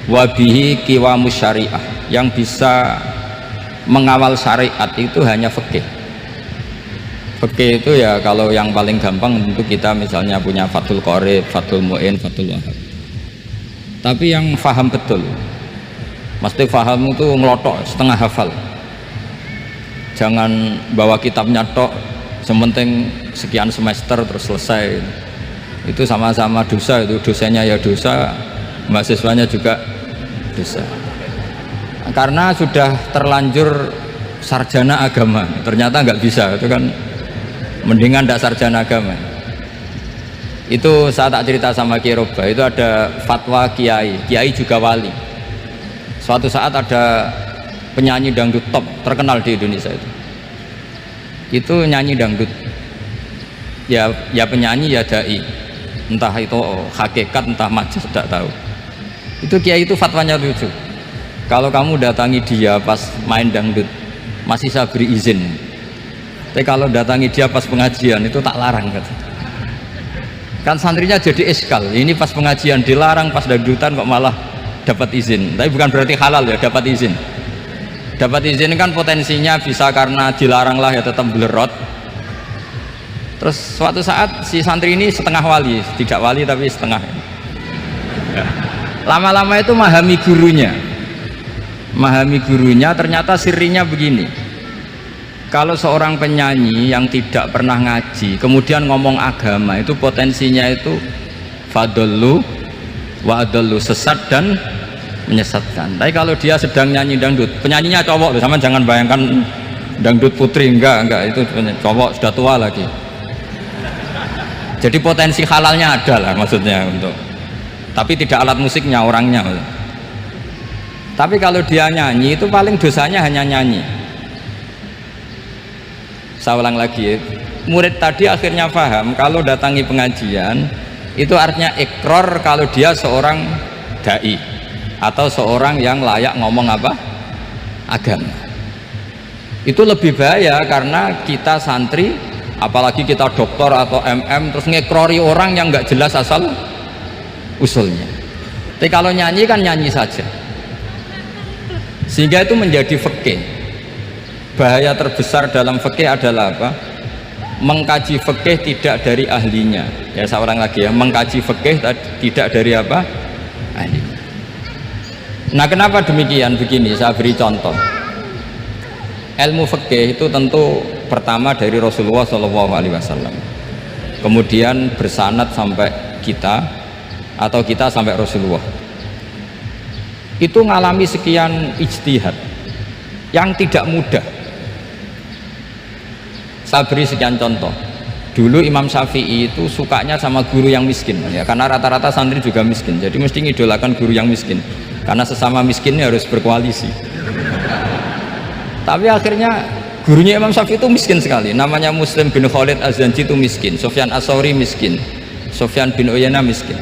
Wabihi kiwamus syariah, yang bisa mengawal syariat itu hanya fikih. Fikih itu ya kalau yang paling gampang tentu kita misalnya punya Fathul Qorib, Fathul Mu'in, Fathul Wahab. Tapi yang faham betul, mesti faham itu ngelotok setengah hafal. Jangan bawa kitabnya tok, sementing sekian semester terus selesai. Itu sama-sama dosa, itu dosanya ya dosa, mahasiswanya juga dosa. Karena sudah terlanjur sarjana agama, ternyata nggak bisa, itu kan mendingan tidak sarjana agama. Itu saya tak cerita sama Kiai Roba, itu ada fatwa kiai juga wali. Suatu saat ada penyanyi dangdut top terkenal di Indonesia itu nyanyi dangdut, ya penyanyi ya dai, entah itu hakikat entah majas tidak tahu. Itu kiai itu fatwanya lucu, kalau kamu datangi dia pas main dangdut masih saya beri izin, tapi kalau datangi dia pas pengajian itu tak larang. Kan santrinya jadi eskal, ini pas pengajian dilarang, pas dangdutan kok malah dapat izin. Tapi bukan berarti halal ya, dapat izin. Dapat izin kan potensinya bisa karena dilarang lah ya tetap belerot. Terus suatu saat si santri ini setengah wali, tidak wali tapi setengah. Lama-lama itu memahami gurunya, ternyata sirinya begini. Kalau seorang penyanyi yang tidak pernah ngaji kemudian ngomong agama, itu potensinya itu fadollu wa adollu, sesat dan menyesatkan. Tapi kalau dia sedang nyanyi dangdut, penyanyinya cowok loh, sama jangan bayangkan dangdut putri, enggak, itu cowok sudah tua lagi. Jadi potensi halalnya ada lah maksudnya, untuk tapi tidak alat musiknya, orangnya. Tapi kalau dia nyanyi itu paling dosanya hanya nyanyi. Saya ulang lagi, murid tadi akhirnya paham kalau datangi pengajian itu artinya ikrar kalau dia seorang dai atau seorang yang layak ngomong apa? Agama. Itu lebih bahaya karena kita santri, apalagi kita doktor atau MM, terus ngekrori orang yang nggak jelas asal usulnya. Tapi kalau nyanyi kan nyanyi saja, sehingga itu menjadi fikih. Bahaya terbesar dalam fikih adalah apa? Mengkaji fikih tidak dari ahlinya. Ya saya ulang lagi ya, mengkaji fikih tidak dari apa? Ahlinya. Nah kenapa demikian? Begini, saya beri contoh. Ilmu fikih itu tentu pertama dari Rasulullah SAW, kemudian bersanad sampai kita, atau kita sampai Rasulullah. Itu ngalami sekian ijtihad yang tidak mudah. Saya beri sekian contoh. Dulu Imam Syafi'i itu sukanya sama guru yang miskin ya, karena rata-rata santri juga miskin, jadi mesti ngidolakan guru yang miskin, karena sesama miskinnya harus berkoalisi. Tapi akhirnya gurunya Imam Syafi'i itu miskin sekali, namanya Muslim bin Khalid Az-Zanji itu miskin, Sufyan As-Tsauri miskin, Sufyan bin Uyainah miskin.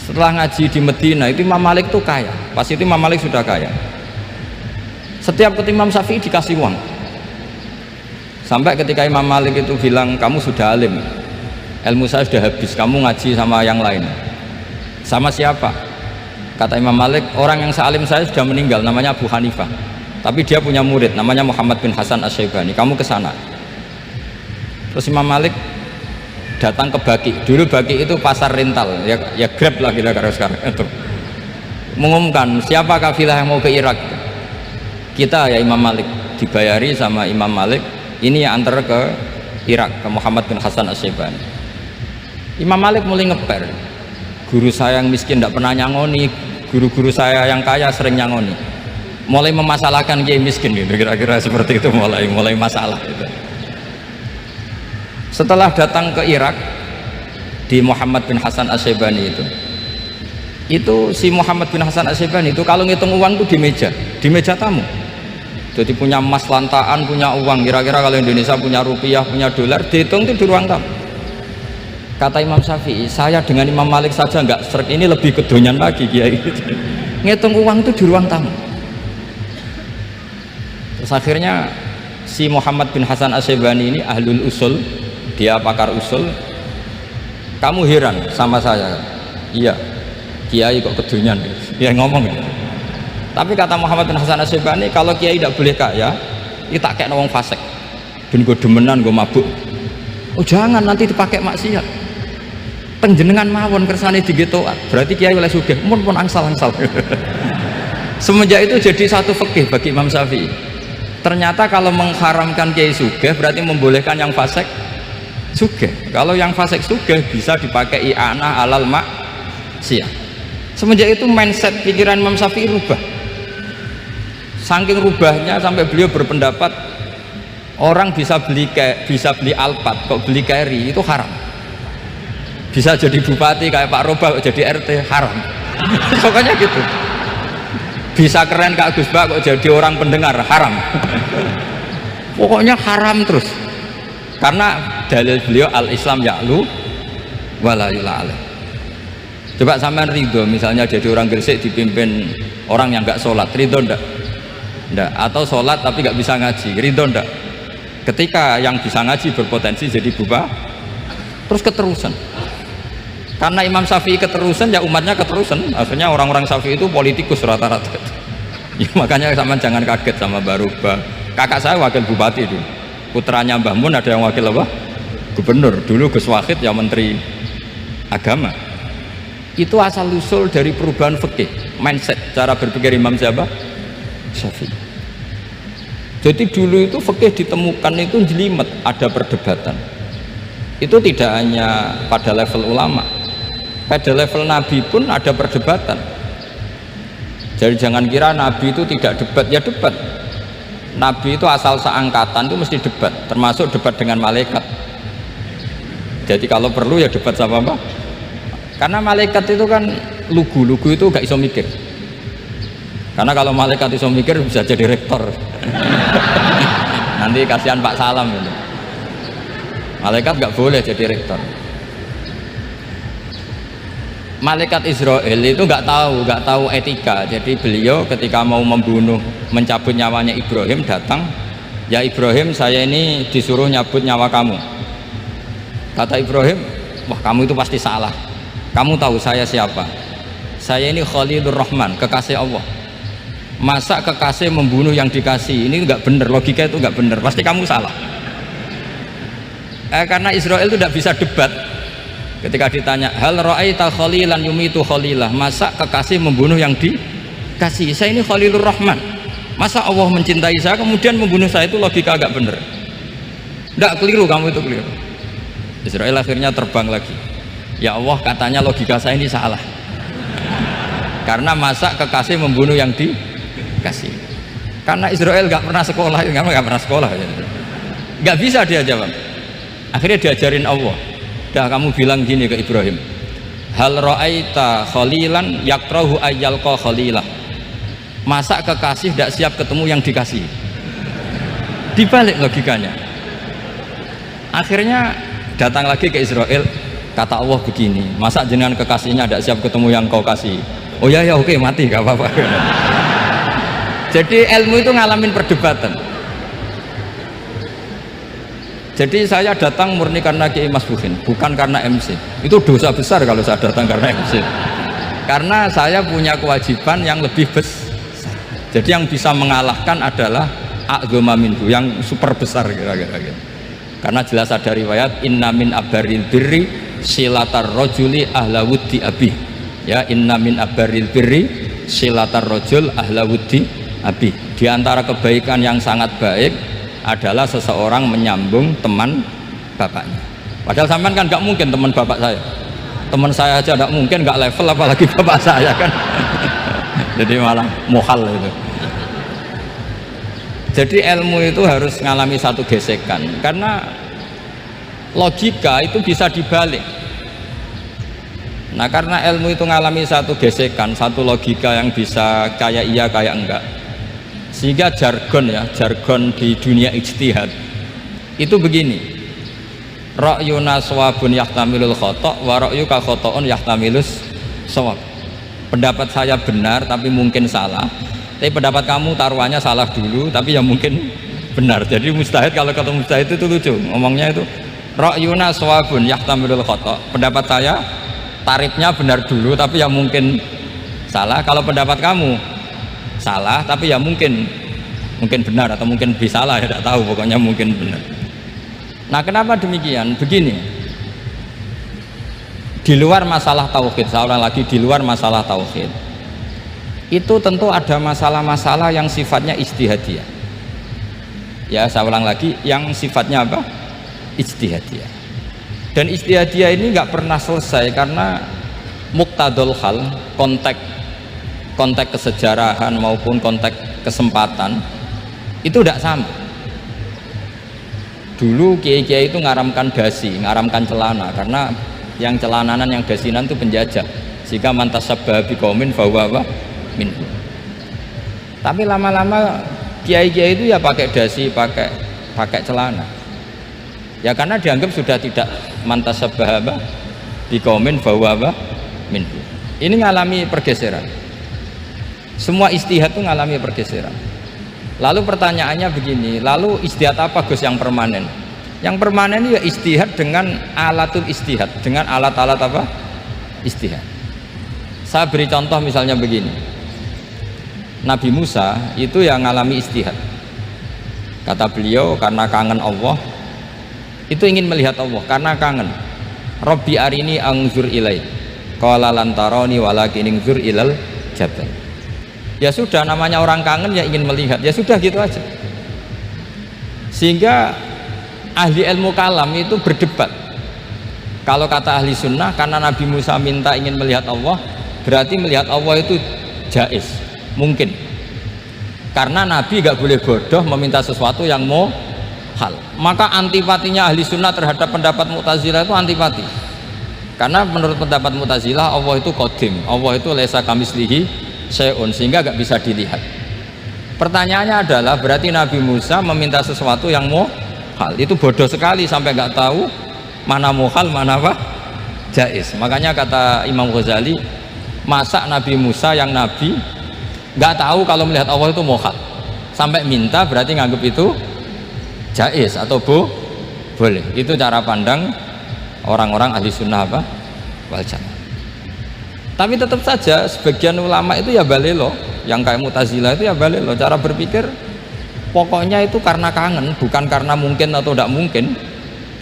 Setelah ngaji di Medina itu Imam Malik itu kaya, pas itu Imam Malik sudah kaya. Setiap ketemu Imam Syafi'i dikasih uang, sampai ketika Imam Malik itu bilang, kamu sudah alim, ilmu saya sudah habis, kamu ngaji sama yang lain. Sama siapa? Kata Imam Malik, orang yang sealim saya sudah meninggal, namanya Abu Hanifah, tapi dia punya murid namanya Muhammad bin Hasan Asy-Syaibani, kamu ke sana. Terus Imam Malik datang ke Baki, dulu Baki itu pasar rental ya Grab lah kira-kira sekarang itu, mengumumkan siapa kafilah yang mau ke Irak. Kita ya Imam Malik, dibayari sama Imam Malik, ini yang antar ke Irak, ke Muhammad bin Hasan Asy-Syaibani. Imam Malik mulai ngeper, guru saya yang miskin tidak pernah nyangoni, guru-guru saya yang kaya sering nyangoni, mulai memasalahkan kiai miskin gitu, kira-kira seperti itu, mulai masalah gitu. Setelah datang ke Irak di Muhammad bin Hasan Asy-Syaibani itu si Muhammad bin Hasan Asy-Syaibani itu kalau ngitung uang itu di meja tamu. Jadi punya emas lantaan, punya uang, kira-kira kalau Indonesia punya rupiah, punya dolar, dihitung itu di ruang tamu. Kata Imam Syafi'i, saya dengan Imam Malik saja nggak seret, ini lebih kedonyan lagi kiai. Ngitung uang itu di ruang tamu. Terus akhirnya si Muhammad bin Hasan Asy'ibani ini ahlul usul, dia pakar usul. Kamu heran sama saya? Iya, kiai kok kedunyan, dia ngomong. Tapi kata Muhammad bin Hasan Asy'ibani, kalau kiai tidak boleh kaya, itu tak kayak wong fasik, ben gue demenan, gue mabuk. Oh jangan, nanti dipakai maksiat. Penjenengan mawon kersane digetokan, berarti kiai oleh sugih, pun angsal-angsal. Semenjak itu jadi satu fikih bagi Imam Syafi'i. Ternyata kalau mengharamkan kiai sugih berarti membolehkan yang fasik sugih. Kalau yang fasik sugih bisa dipakai i'anah alal maksiyah. Semenjak itu mindset pikiran Imam Syafi'i rubah. Saking rubahnya sampai beliau berpendapat orang bisa beli Alphard kok beli carry itu haram. Bisa jadi bupati kayak Pak Roba kok jadi RT haram. Pokoknya gitu. Bisa keren Kak Gus Bak kok jadi orang pendengar haram. Pokoknya haram terus. Karena dalil beliau al-Islam ya'lu wala yula alaih. Coba sampean ridho misalnya jadi orang Gresik dipimpin orang yang nggak sholat, ridho ndak? Ndak. Atau sholat tapi nggak bisa ngaji, ridho ndak? Ketika yang bisa ngaji berpotensi jadi bupati, terus keterusan. Karena Imam Syafi'i keterusan, ya umatnya keterusan. Akhirnya orang-orang Syafi'i itu politikus rata-rata. Ya, makanya sama jangan kaget sama Baruba. Kakak saya wakil bupati dulu. Putranya Mbah Mun ada yang wakil apa? Gubernur. Dulu Gus Wahid yang menteri agama. Itu asal usul dari perubahan fikih, mindset, cara berpikir Imam siapa? Syafi'i. Jadi dulu itu fikih ditemukan itu jelimet, ada perdebatan. Itu tidak hanya pada level ulama. Pada level Nabi pun ada perdebatan. Jadi jangan kira Nabi itu tidak debat, ya debat. Nabi itu asal seangkatan itu mesti debat, termasuk debat dengan malaikat. Jadi kalau perlu ya debat sama apa? Karena malaikat itu kan lugu itu gak iso mikir. Karena kalau malaikat iso mikir bisa jadi rektor. Nanti kasihan Pak Salam gitu. Malaikat gak boleh jadi rektor. Malaikat Israel itu nggak tahu etika. Jadi beliau ketika mau membunuh, mencabut nyawanya Ibrahim datang, ya Ibrahim saya ini disuruh nyabut nyawa kamu. Kata Ibrahim, wah kamu itu pasti salah. Kamu tahu saya siapa? Saya ini Khalilur Rahman, kekasih Allah. Masa kekasih membunuh yang dikasih? Ini nggak bener, logika itu nggak bener. Pasti kamu salah. Karena Israel itu tidak bisa debat. Ketika ditanya hal ra'aita khalilan yumitu khalilah, masa kekasih membunuh yang dikasih? Saya ini Khalilur Rahman, masa Allah mencintai saya kemudian membunuh saya? Itu logika agak bener. Tidak, keliru, kamu itu keliru. Israel akhirnya terbang lagi. Ya Allah, katanya logika saya ini salah. Karena masa kekasih membunuh yang dikasih? Karena Israel nggak pernah sekolah, nggak pernah sekolah, nggak bisa dia jawab. Akhirnya diajarin Allah. Dah kamu bilang gini ke Ibrahim, hal ra'aita khalilan yakrahu ayyalqa khalilah, masa kekasih tidak siap ketemu yang dikasih? Dibalik logikanya. Akhirnya datang lagi ke Israel, kata Allah begini, masa jenengan kekasihnya tidak siap ketemu yang kau kasih? Oh ya oke, mati gak apa-apa. Jadi ilmu itu ngalamin perdebatan. Jadi saya datang murni karena Kiai Mas Buhin, bukan karena MC. Itu dosa besar kalau saya datang karena MC. Karena saya punya kewajiban yang lebih besar. Jadi yang bisa mengalahkan adalah a'dzama minhu, yang super besar kira-kira gitu. Karena jelas ada riwayat inna min abaril birri silatar rajuli ahla wuddi abi. Ya, inna min abaril birri silatar rajul ahla wuddi abi. Di antara kebaikan yang sangat baik adalah seseorang menyambung teman bapaknya. Padahal sampean kan nggak mungkin teman bapak saya. Teman saya aja nggak mungkin, nggak level apalagi bapak saya kan. Jadi malah mohal itu. Jadi ilmu itu harus mengalami satu gesekan, karena logika itu bisa dibalik. Nah karena ilmu itu mengalami satu gesekan, satu logika yang bisa kayak iya kayak enggak, sehingga jargon di dunia ijtihad itu begini, ra'yuna shawabun yahtamilul khata' wa ra'yuka khata'un yahtamilus shawab. Pendapat saya benar tapi mungkin salah, tapi pendapat kamu taruhannya salah dulu tapi ya mungkin benar. Jadi mustahid, kalau ketemu mustahid itu lucu ngomongnya itu, ra'yuna shawabun yahtamilul khata. Pendapat saya tarifnya benar dulu tapi ya mungkin salah. Kalau pendapat kamu salah tapi ya mungkin benar atau mungkin bisa salah, ya tidak tahu, pokoknya mungkin benar. Nah, kenapa demikian? Begini, di luar masalah tauhid, seorang lagi di luar masalah tauhid itu tentu ada masalah-masalah yang sifatnya ijtihadiyah. Ya, saya ulang lagi, yang sifatnya apa? Ijtihadiyah. Dan ijtihadiyah ini nggak pernah selesai karena muqtadul hal, konteks kesejarahan maupun konteks kesempatan itu tidak sama. Dulu kiai-kiai itu ngaramkan dasi, ngaramkan celana, karena yang celananan yang dasinan itu penjajah. Jika mantasabbaha biqaumin fahuwa minhum. Tapi lama-lama kiai-kiai itu ya pakai dasi, pakai celana. Ya karena dianggap sudah tidak mantasabbaha biqaumin fahuwa minhum. Ini ngalami pergeseran. Semua ijtihad itu ngalami pergeseran. Lalu pertanyaannya begini, lalu ijtihad apa Gus yang permanen? Yang permanen ya ijtihad dengan alatul ijtihad, dengan alat-alat apa? Ijtihad. Saya beri contoh misalnya begini. Nabi Musa itu yang ngalami ijtihad. Kata beliau karena kangen Allah, itu ingin melihat Allah karena kangen. Rabbi arini anzur ilai. Qala lan tarani walakin anzur ilal jabal. Ya sudah, namanya orang kangen ya ingin melihat, ya sudah gitu aja. Sehingga ahli ilmu kalam itu berdebat. Kalau kata ahli sunnah, karena Nabi Musa minta ingin melihat Allah, berarti melihat Allah itu jaiz, mungkin. Karena Nabi gak boleh bodoh meminta sesuatu yang hal. Maka antipatinya ahli sunnah terhadap pendapat Mu'tazilah itu antipati. Karena menurut pendapat Mu'tazilah Allah itu qadim, Allah itu laisa kamislihi syai'un, sehingga gak bisa dilihat. Pertanyaannya adalah berarti Nabi Musa meminta sesuatu yang hal, itu bodoh sekali sampai gak tahu mana muhal mana apa jaiz. Makanya kata Imam Ghazali, masa Nabi Musa yang Nabi nggak tahu kalau melihat Allah itu muhal sampai minta, berarti nganggap itu jaiz atau boleh. Itu cara pandang orang-orang ahli sunnah apa wal jamaah. Tapi tetap saja sebagian ulama itu ya balelo, yang kayak Mu'tazilah itu ya balelo, cara berpikir pokoknya itu karena kangen, bukan karena mungkin atau tidak mungkin.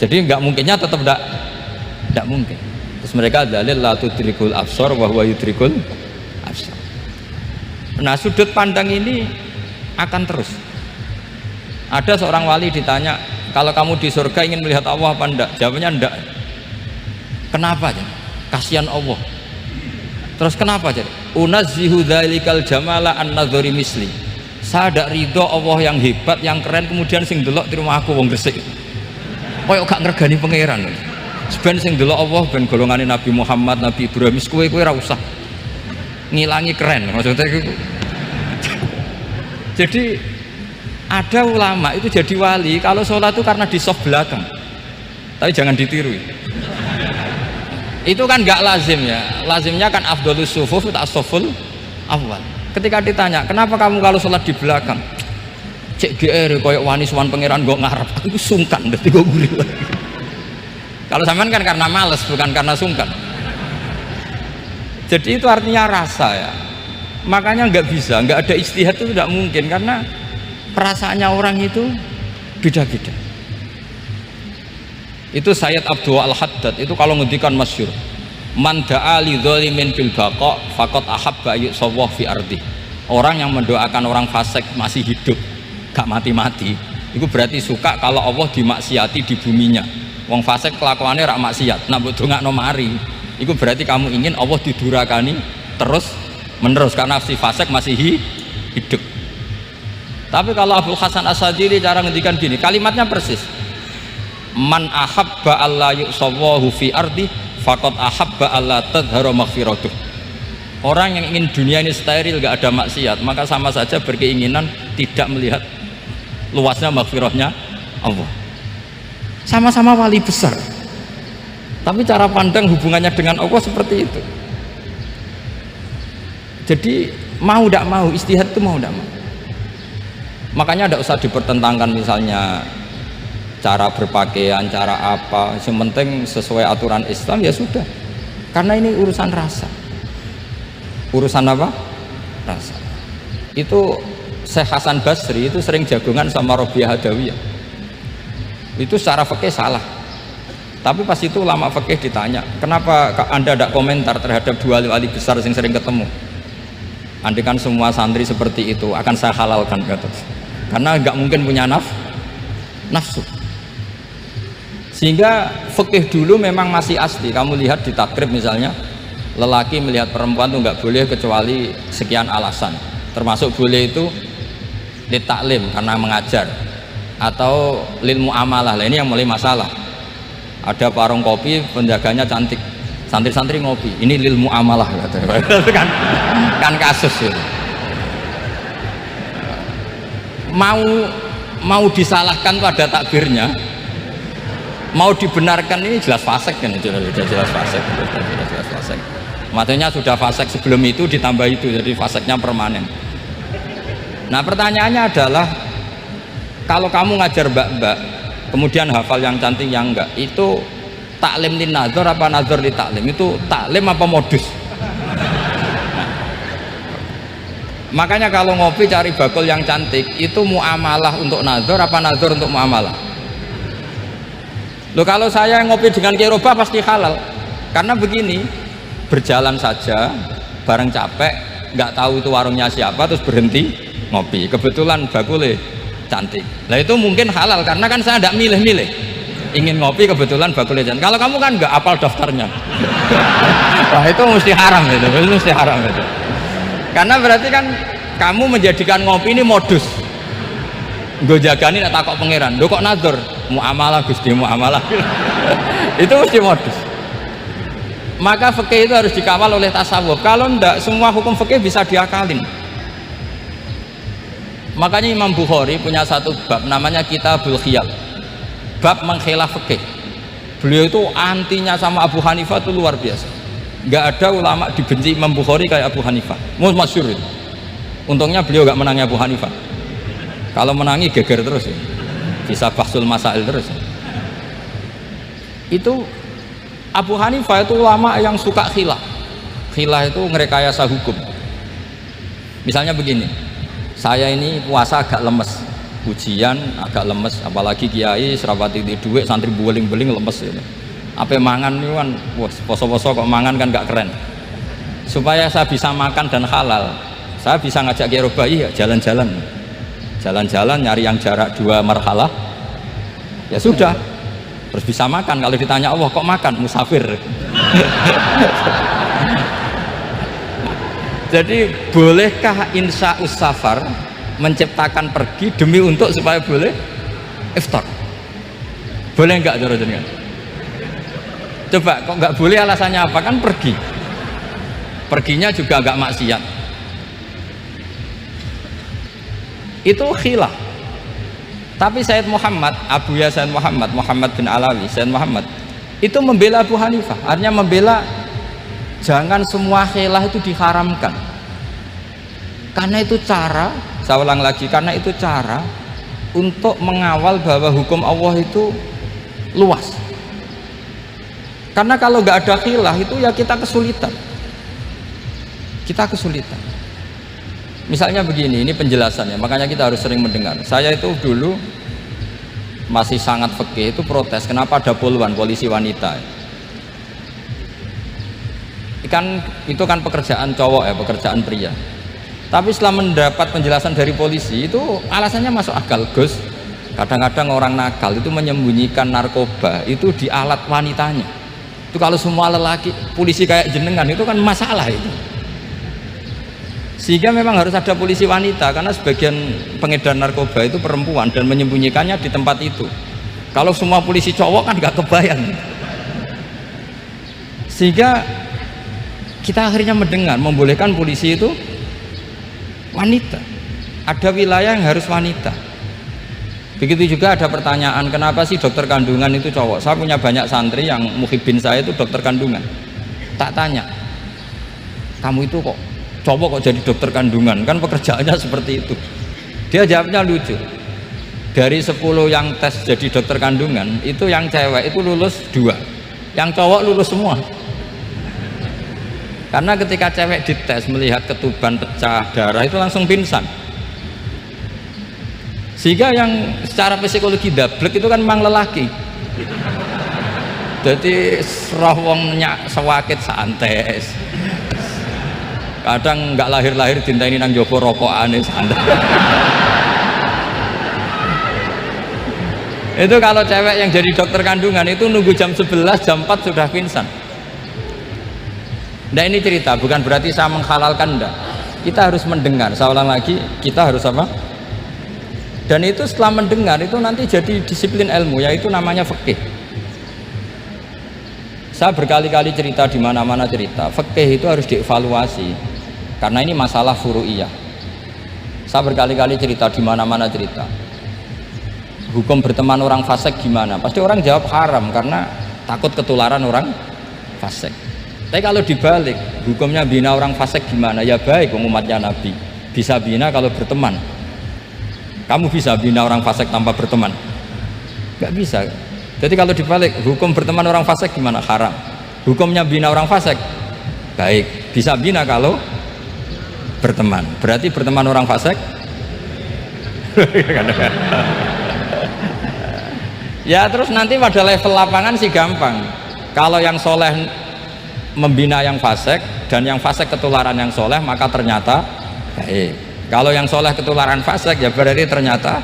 Jadi nggak mungkinnya tetap tidak mungkin. Terus mereka dalil la tudrikul absar wa huwa yudrikul absar. Nah, sudut pandang ini akan terus. Ada seorang wali ditanya, kalau kamu di surga ingin melihat Allah apa enggak? Jawabnya enggak. Kenapa? Kasihan Allah. Terus kenapa? Unazzihu dzalikal jamala an nadhari misli. Saya tidak ridho Allah yang hebat, yang keren, kemudian sing delok di rumah aku wong Gresik. Koyok gak ngergani pangeran. Sebenarnya sing delok Allah ben golongane Nabi Muhammad, Nabi Ibrahim, kowe ora usah ngilangi keren, maksudnya itu. Jadi ada ulama itu jadi wali kalau sholat itu karena di soft belakang, tapi jangan ditiru. Itu kan gak lazim ya, lazimnya kan afdhalus sufuf tak soful awal. Ketika ditanya kenapa kamu kalau sholat di belakang, cek GR koyok wani suwan pangeran gue ngarep, aku sungkan berarti gue gurih lagi. Kalau sampean kan karena males, bukan karena sungkan. Jadi itu artinya rasa ya. Makanya nggak bisa, nggak ada ijtihad itu tidak mungkin, karena perasaannya orang itu beda-beda. Itu Sayyid Abdul Al-Haddad itu kalau ngendikan masyhur, man da'a li dzalimin bil baqa faqad ahabba yusawwah fi ardi. Orang yang mendoakan orang fasik masih hidup, gak mati-mati, itu berarti suka kalau Allah dimaksiati di buminya. Wong fasik kelakuannya rak maksiat, nak mbok dongakno mari, itu berarti kamu ingin Allah didurakani terus menerus karena si fasik masih hidup. Tapi kalau Abdul Hasan As-Sadili cara ngendikan gini, kalimatnya persis, man ahabba alla yusawwahu fi ardi faqad ahabba alla tadhharu maghfiratuh. Orang yang ingin dunia ini steril, gak ada maksiat, maka sama saja berkeinginan tidak melihat luasnya maghfirahnya Allah. Sama-sama wali besar, tapi cara pandang hubungannya dengan Allah seperti itu. Jadi mau tidak mau ijtihad itu mau tidak mau. Makanya tidak usah dipertentangkan misalnya cara berpakaian, cara apa, yang penting sesuai aturan Islam ya sudah. Karena ini urusan rasa. Urusan apa? Rasa. Itu Syekh Hasan Basri itu sering jagungan sama Robiah Hadawiyah. Itu secara fikih salah. Tapi pas itu ulama fikih ditanya, kenapa Anda tidak komentar terhadap dua wali besar yang sering ketemu? Andai kan semua santri seperti itu akan saya halalkan, kata. Karena nggak mungkin punya nafsu. Sehingga fikih dulu memang masih asli. Kamu lihat di takrib misalnya, lelaki melihat perempuan itu nggak boleh kecuali sekian alasan. Termasuk boleh itu litaklim karena mengajar, atau lil muamalah. Lah ini yang mulai masalah. Ada warung kopi, penjaganya cantik, santri-santri ngopi. Ini lil muamalah, kan kasus ya. Mau disalahkan pada takbirnya, mau dibenarkan ini jelas fasik kan, jelas fasik. Matanya sudah fasik sebelum itu ditambah itu, jadi fasiknya permanen. Nah pertanyaannya adalah, kalau kamu ngajar mbak-mbak kemudian hafal yang cantik yang enggak, itu taklim lin nazar apa nazar li taklim? Itu taklim apa modus? Makanya kalau ngopi cari bakul yang cantik, itu muamalah untuk nazar apa nazar untuk muamalah? Loh, kalau saya ngopi dengan kirobah pasti halal. Karena begini, berjalan saja bareng capek, nggak tahu itu warungnya siapa, terus berhenti ngopi, kebetulan bakulnya cantik. Nah itu mungkin halal karena kan saya tidak milih-milih, ingin ngopi kebetulan bakulnya cantik. Kalau kamu kan nggak apal daftarnya. Wah itu mesti haram, itu mesti haram itu. Karena berarti kan kamu menjadikan ngopi ini modus. Gue jagani nak takok pangeran, lo kok nazar muamalah Gusti muamalah. Itu mesti modus. Maka fikih itu harus dikawal oleh tasawuf. Kalau ndak, semua hukum fikih bisa diakalin. Makanya Imam Bukhari punya satu bab namanya Kitabul Khiyal, bab mengkhilaf fikih. Beliau itu antinya sama Abu Hanifah itu luar biasa. Nggak ada ulama dibenci Imam Bukhari kayak Abu Hanifah. Masyhur itu. Untungnya beliau nggak menangi Abu Hanifah. Kalau menangi geger terus ya. Bisa bahsul masail terus ya. Itu Abu Hanifah itu ulama yang suka khilah. Khilah itu ngerekayasa hukum. Misalnya begini, saya ini puasa agak lemes, ujian agak lemes, apalagi kiai serapati di duit, santri beling-beling lemes gitu. Apa mangan itu kan, poso-poso kok mangan kan gak keren. Supaya saya bisa makan dan halal, saya bisa ngajak kiai robai ya jalan-jalan, nyari yang jarak 2 marhalah, ya sudah, terus bisa makan. Kalau ditanya Allah kok makan, musafir. Jadi bolehkah insya'us safar menciptakan pergi demi untuk supaya boleh iftar? Boleh enggak cara jenengan? Coba kok enggak boleh, alasannya apa? Kan pergi, perginya juga enggak maksiat. Itu khilaf. Tapi Sayyid Muhammad, Abuya Sayyid Muhammad bin Alawi, Sayyid Muhammad itu membela Abu Hanifah. Artinya membela jangan semua khilaf itu diharamkan. Karena itu cara, saya ulang lagi, karena itu cara untuk mengawal bahwa hukum Allah itu luas. Karena kalau nggak ada khilaf itu ya kita kesulitan. Misalnya begini, ini penjelasannya, makanya kita harus sering mendengar. Saya itu dulu masih sangat fikih itu protes, kenapa ada poluan polisi wanita. Itu kan pekerjaan cowok ya, pekerjaan pria. Tapi setelah mendapat penjelasan dari polisi itu alasannya masuk akal, Gus. Kadang-kadang orang nakal itu menyembunyikan narkoba itu di alat wanitanya. Itu kalau semua lelaki polisi kayak jenengan itu kan masalah itu. Sehingga memang harus ada polisi wanita karena sebagian pengedar narkoba itu perempuan dan menyembunyikannya di tempat itu. Kalau semua polisi cowok kan gak kebayang. Sehingga kita akhirnya mendengar membolehkan polisi itu wanita. Ada wilayah yang harus wanita. Begitu juga ada pertanyaan, kenapa sih dokter kandungan itu cowok? Saya punya banyak santri yang muhibin saya itu dokter kandungan. Tak tanya, kamu itu kok cowok kok jadi dokter kandungan? Kan pekerjaannya seperti itu. Dia jawabnya lucu. Dari 10 yang tes jadi dokter kandungan, itu yang cewek itu lulus 2, yang cowok lulus semua. Karena ketika cewek dites melihat ketuban pecah darah itu langsung pingsan. Sehingga yang secara psikologi dablek itu kan memang lelaki. Jadi roh wongnya sewakit santai. Kadang nggak lahir-lahir dinteni nang jopo rokokane santai. Itu kalau cewek yang jadi dokter kandungan itu nunggu jam 11, jam 4 sudah pingsan. Nah ini cerita, bukan berarti saya menghalalkan, enggak. Kita harus mendengar, saya ulang lagi, kita harus apa? Dan itu setelah mendengar itu nanti jadi disiplin ilmu, yaitu namanya fikih. Saya berkali-kali cerita di mana-mana cerita, fikih itu harus dievaluasi karena ini masalah furu'iyah. Saya berkali-kali cerita di mana-mana cerita. Hukum berteman orang fasik gimana? Pasti orang jawab haram karena takut ketularan orang fasik. Tapi kalau dibalik, hukumnya bina orang fasik gimana? Ya baik, umatnya Nabi bisa bina kalau berteman. Kamu bisa bina orang fasik tanpa berteman? Gak bisa. Jadi kalau dibalik, hukum berteman orang fasik gimana? Haram. Hukumnya bina orang fasik baik, bisa bina kalau berteman. Berarti berteman orang fasik ya terus nanti pada level lapangan sih gampang. Kalau yang soleh membina yang fasik dan yang fasik ketularan yang soleh, maka ternyata baik. Kalau yang soleh ketularan fasik ya berarti ternyata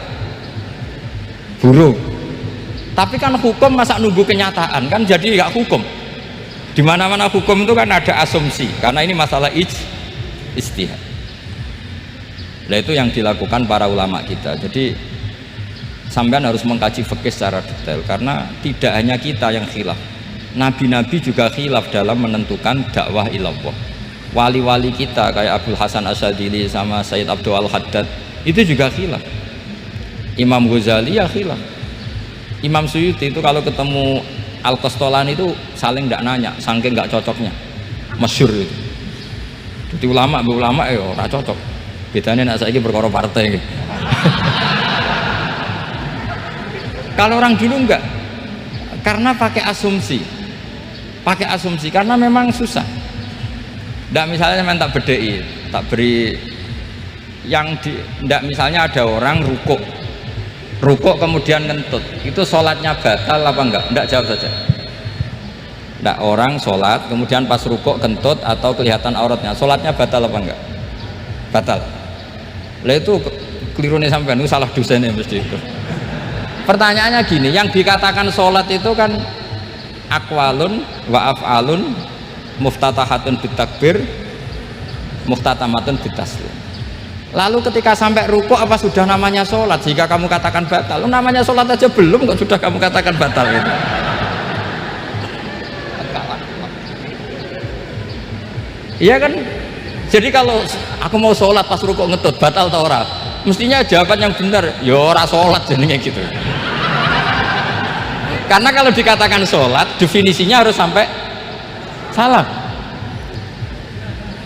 buruk. Tapi kan hukum masa nunggu kenyataan, kan jadi nggak hukum. Di mana-mana hukum itu kan ada asumsi, karena ini masalah ijtihad. Nah itu yang dilakukan para ulama kita. Jadi sampean harus mengkaji fikih secara detail, karena tidak hanya kita yang khilaf, nabi-nabi juga khilaf dalam menentukan dakwah ilallah. Wali-wali kita kayak Abdul Hasan Asyadili sama Sayyid Abdul Al-Haddad itu juga khilaf. Imam Ghazali ya khilaf. Imam Suyuti itu kalau ketemu Al-Qastolani itu saling tidak nanya, saking nggak cocoknya, masyhur itu. Jadi ulama ya ora cocok. Bedanya nak saiki perkara partai. Kalau orang dulu enggak, karena pakai asumsi, karena memang susah. Ndak misalnya memang tak bedai, tak beri yang ndak misalnya ada orang rukuk kemudian ngentut, itu sholatnya batal apa enggak? Ndak, jawab saja. Ndak, orang sholat kemudian pas rukuk kentut atau kelihatan auratnya, sholatnya batal apa enggak? Batal. Lah itu keliru nih sampean, itu salah dosennya mesti itu. Pertanyaannya gini, yang dikatakan sholat itu kan aqwalun wa af'alun muftatahatun bitakbir muftatamatun bitaslim. Lalu ketika sampai rukuk apa sudah namanya sholat jika kamu katakan batal? Namanya sholat aja belum kok sudah kamu katakan batal itu. Iya kan? Jadi kalau aku mau sholat pas rukuk ngetut batal atau ora? Mestinya jawaban yang benar, ya ora sholat jadinya gitu. Karena kalau dikatakan sholat, definisinya harus sampai salah.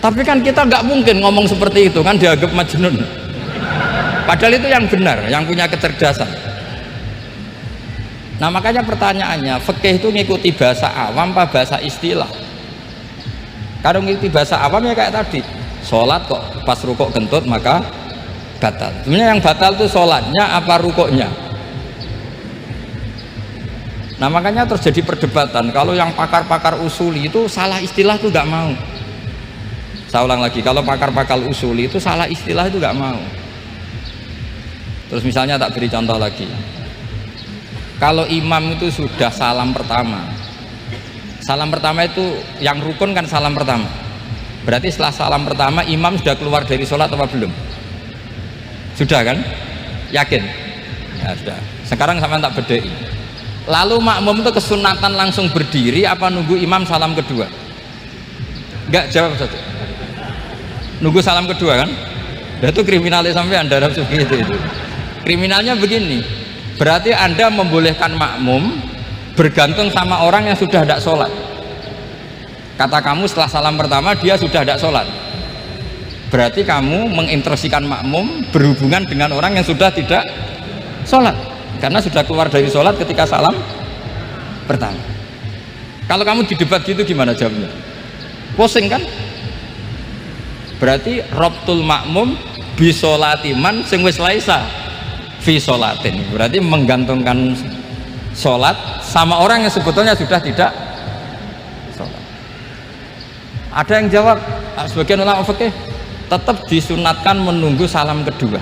Tapi kan kita nggak mungkin ngomong seperti itu, kan dianggap majnun. Padahal itu yang benar, yang punya kecerdasan. Nah makanya pertanyaannya, fikih itu ngikuti bahasa awam apa bahasa istilah? Kalau ngikuti bahasa awam ya kayak tadi, sholat kok pas rukuk kentut maka batal. Sebenarnya yang batal itu sholatnya apa rukuknya? Nah makanya terjadi perdebatan. Kalau yang pakar-pakar usuli itu salah istilah itu nggak mau. Saya ulang lagi, kalau pakar-pakar usuli itu salah istilah itu nggak mau. Terus misalnya tak beri contoh lagi. Kalau imam itu sudah salam pertama itu yang rukun kan salam pertama. Berarti setelah salam pertama imam sudah keluar dari sholat apa belum? Sudah kan? Yakin? Ya sudah. Sekarang sama tak bedai. Lalu makmum itu kesunatan langsung berdiri apa nunggu imam salam kedua? Enggak, jawab saja. Nunggu salam kedua kan? Itu kriminalnya sampai anda harus begitu itu. Kriminalnya begini, berarti anda membolehkan makmum bergantung sama orang yang sudah tidak sholat. Kata kamu setelah salam pertama dia sudah tidak sholat. Berarti kamu menginstruksikan makmum berhubungan dengan orang yang sudah tidak sholat, karena sudah keluar dari sholat ketika salam pertama. Kalau kamu di debat gitu gimana jawabnya? Pusing kan? Berarti robtul makmum bisolatiman sing wis laisa fi sholatin, berarti menggantungkan sholat sama orang yang sebetulnya sudah tidak sholat. Ada yang jawab, sebagian ulama fikih tetap disunatkan menunggu salam kedua,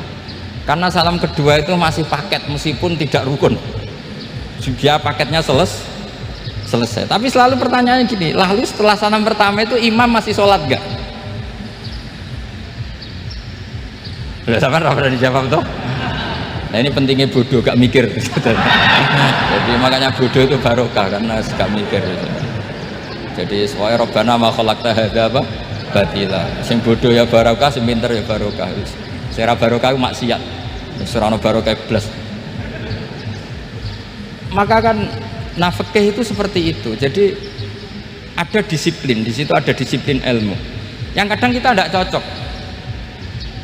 karena salam kedua itu masih paket meskipun tidak rukun, dia paketnya selesai. Tapi selalu pertanyaannya gini, lalu setelah salam pertama itu imam masih sholat gak? Udah sama pernah dijawab toh? Nah ini pentingnya bodoh gak mikir. Jadi makanya bodoh itu barokah karena gak mikir. Jadi soalnya Rabbana ma khalaqta hadza apa? Batila. Sing bodoh ya barokah, sing pinter ya barokah. Sing ra barokah maksiat. Wis ora ono barokah blas. Maka kan fikih itu seperti itu. Jadi ada disiplin, di situ ada disiplin ilmu. Yang kadang kita tidak cocok.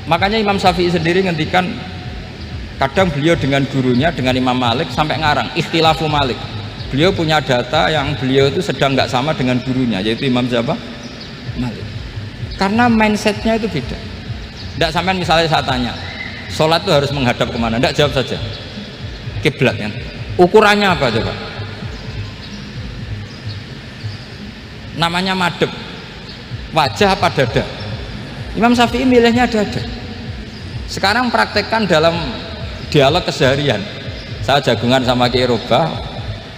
Makanya Imam Syafi'i sendiri ngendikan, kadang beliau dengan gurunya, dengan Imam Malik sampai ngarang ikhtilafu Malik. Beliau punya data yang beliau itu sedang nggak sama dengan gurunya, yaitu Imam siapa? Malik. Karena mindsetnya itu beda. Tidak sampai misalnya saya tanya, sholat itu harus menghadap kemana? Tidak, jawab saja kiblat kan. Ukurannya apa coba? Namanya madhep, wajah apa dada? Imam Syafi'i milihnya dada. Sekarang praktekkan dalam dialog keseharian. Saya jagungan sama Kiai Robah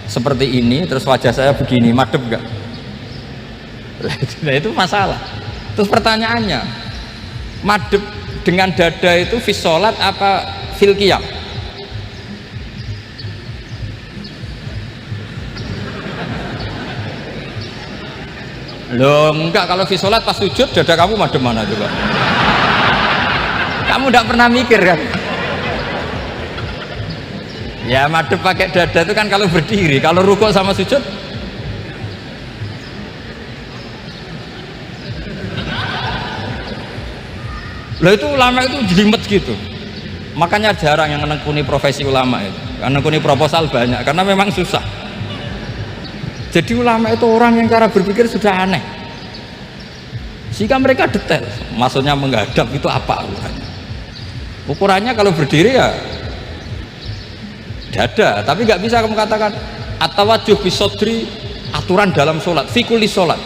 seperti ini, terus wajah saya begini, madhep enggak? Nah itu masalah. Terus pertanyaannya, madhep dengan dada itu fi sholat apa fil qiyam? Loh enggak, kalau fi sholat pas sujud dada kamu madhep mana coba? Kamu enggak pernah mikir kan? Ya madhep pakai dada itu kan kalau berdiri, kalau rukuk sama sujud loh itu ulama itu jelimet gitu. Makanya jarang yang menekuni profesi ulama itu, karena menekuni proposal banyak, karena memang susah. Jadi ulama itu orang yang cara berpikir sudah aneh, sehingga mereka detail. Maksudnya menghadap itu apa ukurannya? Ukurannya kalau berdiri ya dada, tapi nggak bisa kamu katakan at-tawajjuh bisodri, aturan dalam sholat, fikuli sholat.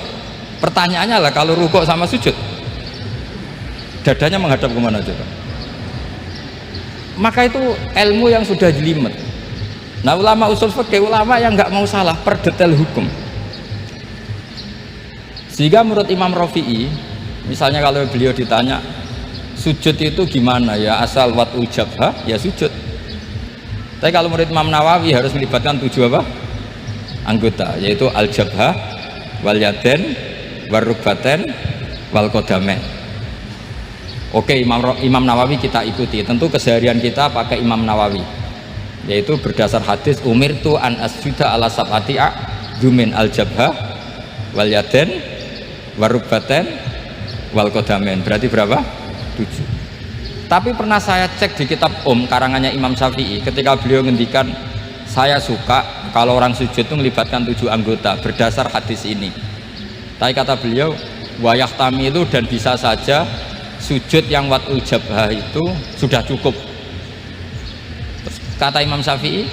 Pertanyaannya lah kalau rukuk sama sujud dadanya menghadap kemana coba? Maka itu ilmu yang sudah jelimet. Nah ulama usul fikih, ulama yang nggak mau salah per detail hukum. Sehingga menurut Imam Rafi'i, misalnya kalau beliau ditanya sujud itu gimana ya, asal wat ujabha ya sujud. Tapi kalau menurut Imam Nawawi harus melibatkan 7 apa? Anggota, yaitu al-jabhah, wal yaden, wal rukbaten, wal qadamen. Oke, Imam Nawawi kita ikuti. Tentu keseharian kita pakai Imam Nawawi, yaitu berdasar hadis umirtu an asjuda ala sab'ati a'dzumin al-jabhah, wal yaden, wal rukbaten, wal qadamen. Berarti berapa? 7. Tapi pernah saya cek di kitab karangannya Imam Syafi'i, ketika beliau ngendikan saya suka kalau orang sujud itu melibatkan 7 anggota berdasar hadis ini. Tapi kata beliau wayah tami itu dan bisa saja sujud yang watul jabhah itu sudah cukup. Terus kata Imam Syafi'i,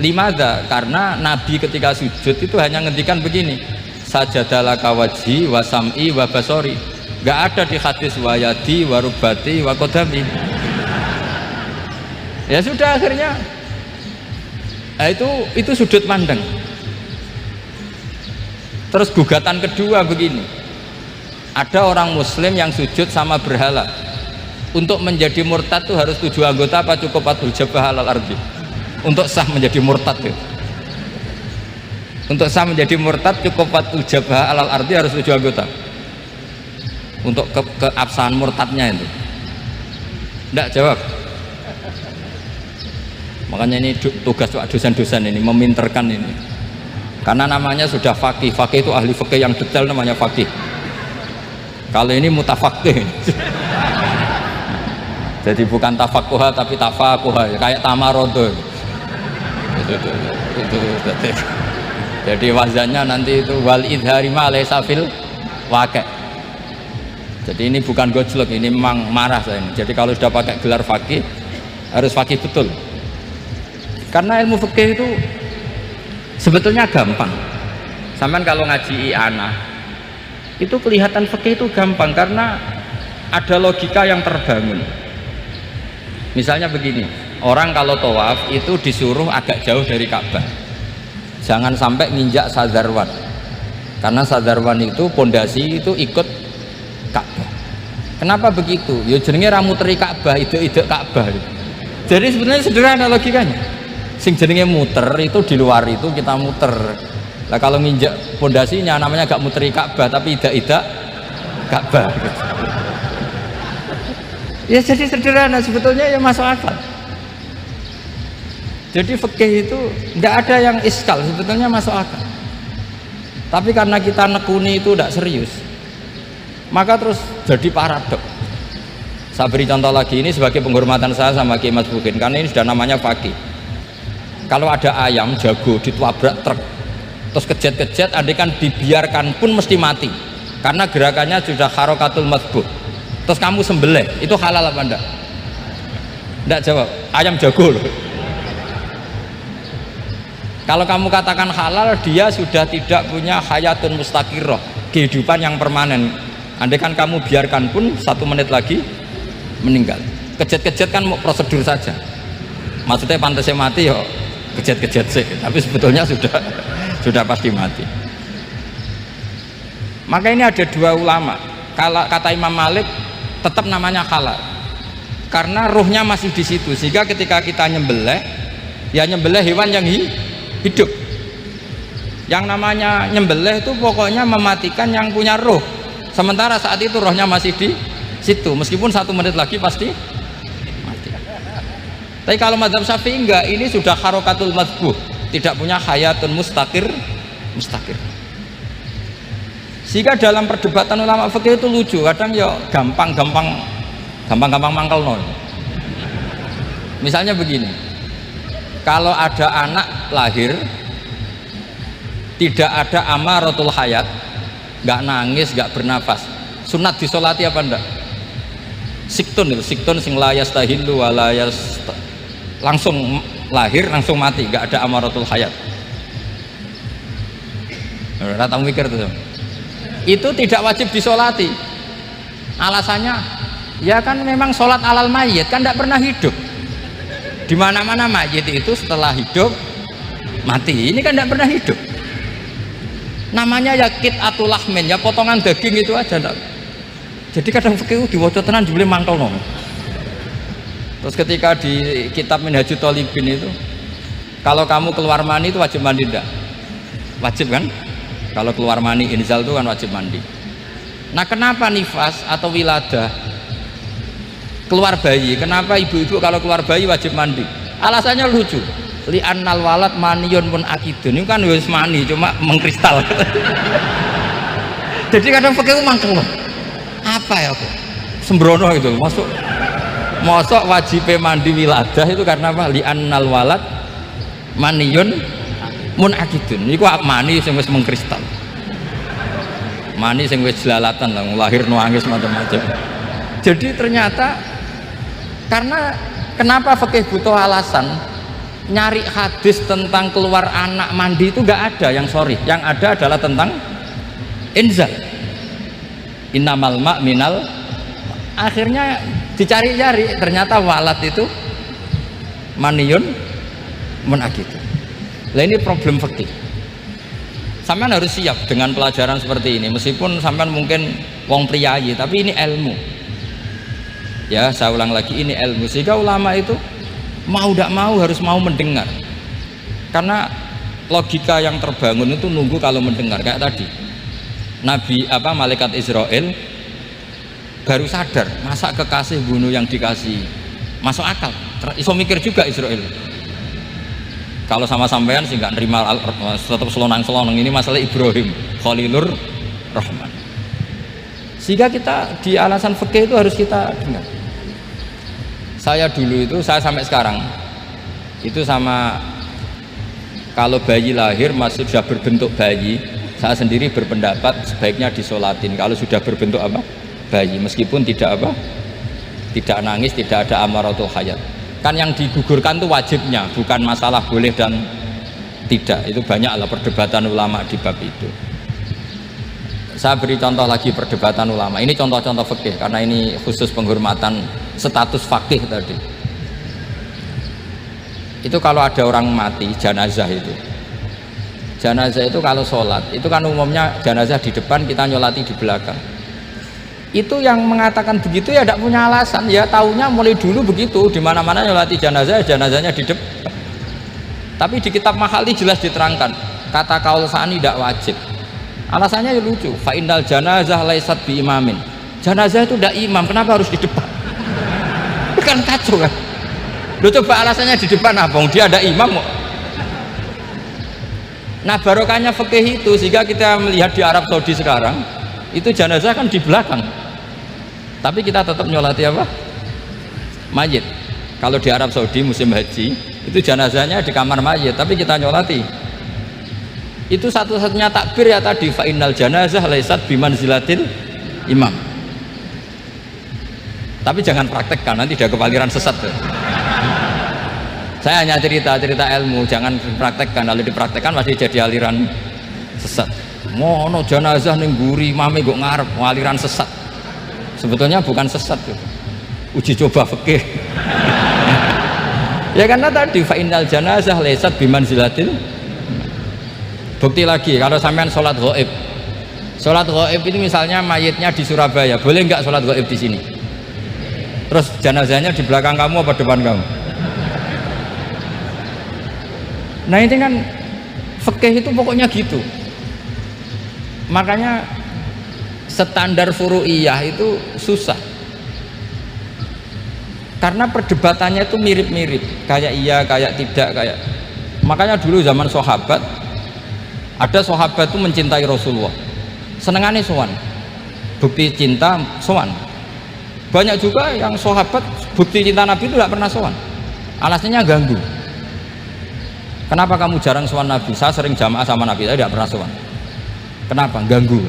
limadha, karena Nabi ketika sujud itu hanya ngendikan begini, sajadalaka wajhi wa sam'i wa basori. Gak ada di hadis wayadi warubati wa qadami. Ya sudah, akhirnya nah itu sudut pandang. Terus gugatan kedua begini, ada orang muslim yang sujud sama berhala, untuk menjadi murtad itu harus 7 anggota apa cukup watul jabhah alal ardi? Untuk sah menjadi murtad itu, untuk sah menjadi murtad cukup watul jabhah alal ardi harus 7 anggota untuk keabsahan murtadnya itu. Tidak jawab. Makanya ini tugas dosen-dosen ini meminterkan ini, karena namanya sudah faqih. Faqih itu ahli fikih yang detail, namanya faqih. Kalau ini mutafaqih. Jadi bukan tafakuha tapi tafakuha, kayak tamarodo. Itu. Jadi wazannya nanti itu wal idhari ma laysa fil waqi'. Jadi ini bukan gojlok, ini memang marah saya ini. Jadi kalau sudah pakai gelar fakih harus fakih betul. Karena ilmu fikih itu sebetulnya gampang. Sampai kalau ngaji i'anah itu kelihatan fikih itu gampang karena ada logika yang terbangun. Misalnya begini, orang kalau tawaf itu disuruh agak jauh dari Ka'bah, jangan sampai nginjak sadarwan, karena sadarwan itu pondasi itu ikut Ka'bah. Kenapa begitu? Ya jenenge ramuteri Ka'bah, ide Ka'bah. Jadi sebenarnya sederhana logikanya. Sing jenenge muter itu di luar itu kita muter. Lah kalau nginjak pondasinya namanya gak muteri Ka'bah tapi ida Ka'bah. Ya jadi sederhana sebetulnya, ya masuk akal. Jadi fikih itu tidak ada yang iskal, sebetulnya masuk akal. Tapi karena kita nekuni itu tidak serius, maka terus jadi paradok. Saya beri contoh lagi, ini sebagai penghormatan saya sama Kiai Mas Bukin, karena ini sudah namanya fakih. Kalau ada ayam jago ditabrak truk terus kejet-kejet, andai kan dibiarkan pun mesti mati karena gerakannya sudah harokatul madbuh. Terus kamu sembelih, itu halal apa enggak? Enggak jawab, ayam jago loh. Kalau kamu katakan halal, dia sudah tidak punya hayatun mustaqirroh, kehidupan yang permanen. Andai kan kamu biarkan pun 1 menit lagi meninggal. Kejet-kejet kan mau prosedur saja, maksudnya pantasnya mati yo kejet-kejet sih, tapi sebetulnya sudah pasti mati. Maka ini ada 2 ulama, kalau kata Imam Malik tetap namanya halal karena ruhnya masih di situ, sehingga ketika kita nyembelih ya nyembelih hewan yang hidup. Yang namanya nyembelih itu pokoknya mematikan yang punya ruh, sementara saat itu rohnya masih di situ, meskipun 1 menit lagi pasti mati. Tapi kalau mazhab Syafi'i enggak, ini sudah harokatul madbuh, tidak punya hayatun mustaqir. Sehingga dalam perdebatan ulama fikih itu lucu, kadang ya gampang mangkel nol. Misalnya begini, kalau ada anak lahir tidak ada amaratul hayat, nggak nangis, nggak bernafas, sunat disolati apa enggak? Siktun sing layas tahilu walayas, langsung lahir langsung mati, nggak ada amaratul hayat. Rata mikir tuh, itu tidak wajib disolati. Alasannya ya kan memang sholat alal mayit kan tidak pernah hidup. Di mana-mana mayit itu setelah hidup mati, ini kan tidak pernah hidup. Namanya ya qit'atul lahmin, ya potongan daging itu aja. Jadi kadang fikih diwaca tenan jebule mangkel no. Terus ketika di kitab Minhajut Thalibin itu, kalau kamu keluar mani itu wajib mandi enggak? Wajib kan? Kalau keluar mani inzal itu kan wajib mandi. Nah kenapa nifas atau wiladah, keluar bayi, kenapa ibu-ibu kalau keluar bayi wajib mandi? Alasannya lucu, li'annal walad maniyun pun akidun, itu kan wis mani cuma mengkristal. Jadi kadang fikih mangkel apa ya kok sembrono itu, masuk wajib mandi wiladah itu karena apa? Li'annal walad maniyun munakidun, itu mani sing wis mengkristal, mani sing wis jelalatan lah, lahir nangis macam-macam. Jadi ternyata karena kenapa fikih butuh alasan, nyari hadis tentang keluar anak mandi itu nggak ada yang sorry, yang ada adalah tentang inzal, innamal ma' minal. Akhirnya dicari-cari, ternyata walad itu maniyun munakidun. Lah ini problem fikih. Sampean harus siap dengan pelajaran seperti ini, meskipun sampean mungkin wong priayi, tapi ini ilmu. Ya, saya ulang lagi, ini ilmu. Sehingga ulama itu mau tidak mau harus mau mendengar. Karena logika yang terbangun itu nunggu kalau mendengar, kayak tadi. Nabi malaikat Israel baru sadar, masa kekasih bunuh yang dikasih. Masuk akal. Iso mikir juga Israel. Kalau sama sampean sih nggak nerima, tetap selonang-selonang. Ini masalah Ibrahim Khalilur Rahman. Sehingga kita di alasan fikih itu harus kita dengar. Saya dulu itu, saya sampai sekarang itu sama, kalau bayi lahir masih sudah berbentuk bayi, saya sendiri berpendapat sebaiknya disolatin kalau sudah berbentuk apa? Bayi, meskipun tidak apa? Tidak nangis, tidak ada amaratul hayat. Kan yang digugurkan itu wajibnya, bukan masalah boleh dan tidak. Itu banyaklah perdebatan ulama di bab itu. Saya beri contoh lagi perdebatan ulama. Ini contoh-contoh fikih karena ini khusus penghormatan status fakih tadi. Itu kalau ada orang mati, jenazah itu. Jenazah itu kalau sholat, itu kan umumnya jenazah di depan, kita nyolati di belakang. Itu yang mengatakan begitu ya tidak punya alasan, ya taunya mulai dulu begitu, di mana-mana nyolati jenazah, jenazahnya di depan. Tapi di kitab Mahalli jelas diterangkan, kata kaul sani tidak wajib. Alasannya ya lucu, fa innal janazah laisat bi imamin. Jenazah itu tidak imam, kenapa harus di depan? Kan kacau kan? Lu coba alasannya di depan apa? Dia ada imam. Nah barokahnya fikih itu, sehingga kita melihat di Arab Saudi sekarang itu jenazah kan di belakang, tapi kita tetap nyolati apa? Mayit. Kalau di Arab Saudi musim haji itu jenazahnya di kamar mayit, tapi kita nyolati. Itu satu-satunya takbir ya tadi, fa innal janazah laisat bimanzilatil imam. Tapi jangan praktekkan, nanti dia kepaliran sesat tuh. Saya hanya cerita ilmu, jangan dipraktekkan. Kalau dipraktekkan masih jadi aliran sesat. Mono jenazah ning guri mame kok ngarep aliran sesat. Sebetulnya bukan sesat tuh. Uji coba fikih. Ya karena tadi fa innal janazah laisat bimanzilatil. Bukti lagi kalau sampean sholat ghaib. Sholat ghaib itu misalnya mayitnya di Surabaya, boleh nggak sholat ghaib di sini? Terus jenazahnya di belakang kamu apa depan kamu? Nah ini kan fikih itu pokoknya gitu. Makanya standar furu'iyah itu susah. Karena perdebatannya itu mirip-mirip, kayak iya, kayak tidak, kayak. Makanya dulu zaman sahabat, ada sahabat itu mencintai Rasulullah. Senengannya sowan. Bukti cinta sowan. Banyak juga yang sahabat bukti cinta Nabi itu tidak pernah sowan. Alasannya ganggu. Kenapa kamu jarang sowan Nabi? Saya sering jamaah sama Nabi, saya tidak pernah sowan. Kenapa? Ganggu.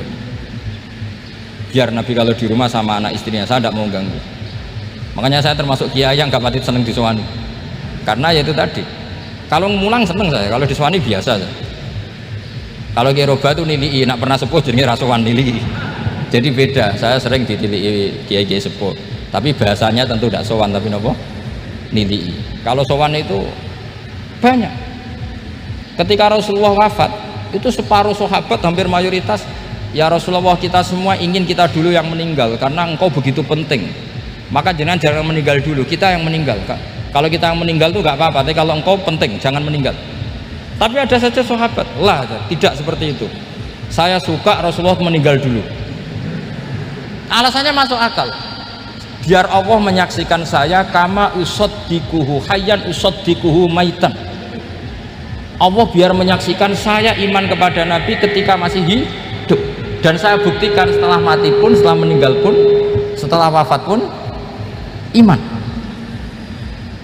Biar Nabi kalau di rumah sama anak istrinya, saya tidak mau ganggu. Makanya saya termasuk kiai yang gak pati seneng disowani. Karena ya itu tadi. Kalau mulang seneng saya, kalau disowani biasa saya. Kalau kiai roba itu nilai, nak pernah sepuh jadi rasuan nilai. Jadi beda. Saya sering ditilii kiai sepuh. Tapi bahasanya tentu tidak sowan, tapi nopo nilai. Kalau sowan itu banyak. Ketika Rasulullah wafat, itu separuh sahabat hampir mayoritas, ya Rasulullah kita semua ingin kita dulu yang meninggal karena engkau begitu penting. Maka jangan meninggal dulu, kita yang meninggal. Kalau kita yang meninggal itu gak apa-apa, tapi kalau engkau penting jangan meninggal. Tapi ada saja sahabat, lah tidak seperti itu. Saya suka Rasulullah meninggal dulu. Alasannya masuk akal. Biar Allah menyaksikan saya kama usaddikuhu hayyan usaddikuhu maitan. Allah biar menyaksikan saya iman kepada Nabi ketika masih hidup, dan saya buktikan setelah mati pun, setelah meninggal pun, setelah wafat pun iman.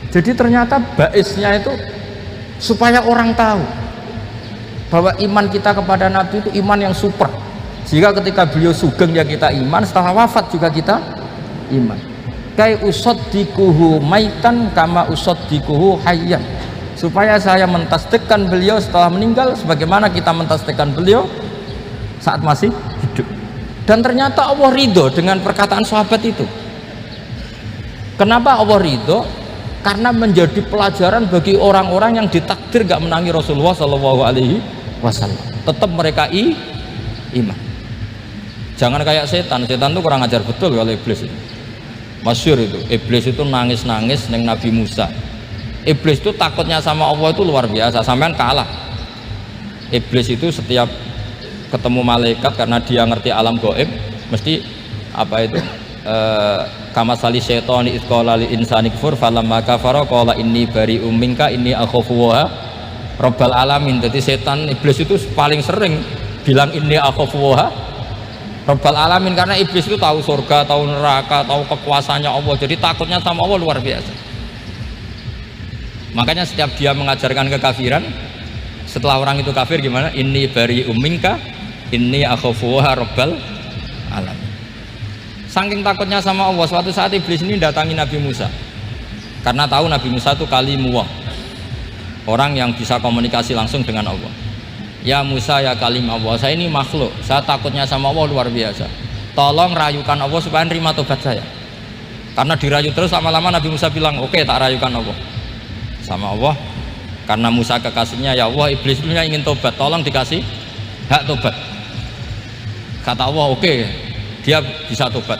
Jadi ternyata baisnya itu supaya orang tahu bahwa iman kita kepada Nabi itu iman yang super, sehingga ketika beliau sugeng ya kita iman, setelah wafat juga kita iman. Kai usaddikuhu maitan kama usaddikuhu hayyan, supaya saya mentasdikkan beliau setelah meninggal sebagaimana kita mentasdikkan beliau saat masih hidup. Dan ternyata Allah ridho dengan perkataan sahabat itu. Kenapa Allah ridho? Karena menjadi pelajaran bagi orang-orang yang ditakdir gak menangi Rasulullah SAW. Tetap mereka iman. Jangan kayak setan tuh kurang ajar betul kalau iblis itu. Masyhur itu, iblis itu nangis-nangis neng Nabi Musa. Iblis itu takutnya sama Allah itu luar biasa, sampean kalah. Iblis itu setiap ketemu malaikat karena dia ngerti alam gaib, mesti apa itu kama sali syaitani idqala li insani kfur falamma kafara qala inni bari'um minka inni akhafu wa rabbal alamin. Jadi setan iblis itu paling sering bilang inni akhafu wa rabbal alamin, karena iblis itu tahu surga, tahu neraka, tahu kekuasaannya Allah, jadi takutnya sama Allah luar biasa. Makanya setiap dia mengajarkan kekafiran, setelah orang itu kafir gimana? Inni bari umminka, inni akhafuha rabbal alamin. Saking takutnya sama Allah, suatu saat iblis ini datangi Nabi Musa. Karena tahu Nabi Musa itu kalimullah, orang yang bisa komunikasi langsung dengan Allah. Ya Musa ya kalim Allah, saya ini makhluk, saya takutnya sama Allah luar biasa. Tolong rayukan Allah supaya nerima tobat saya. Karena dirayu terus, lama-lama Nabi Musa bilang, oke, tak rayukan Allah sama Allah. Karena Musa kekasihnya, ya Allah, iblis itu ingin tobat, tolong dikasih hak tobat. Kata Allah, oke, dia bisa tobat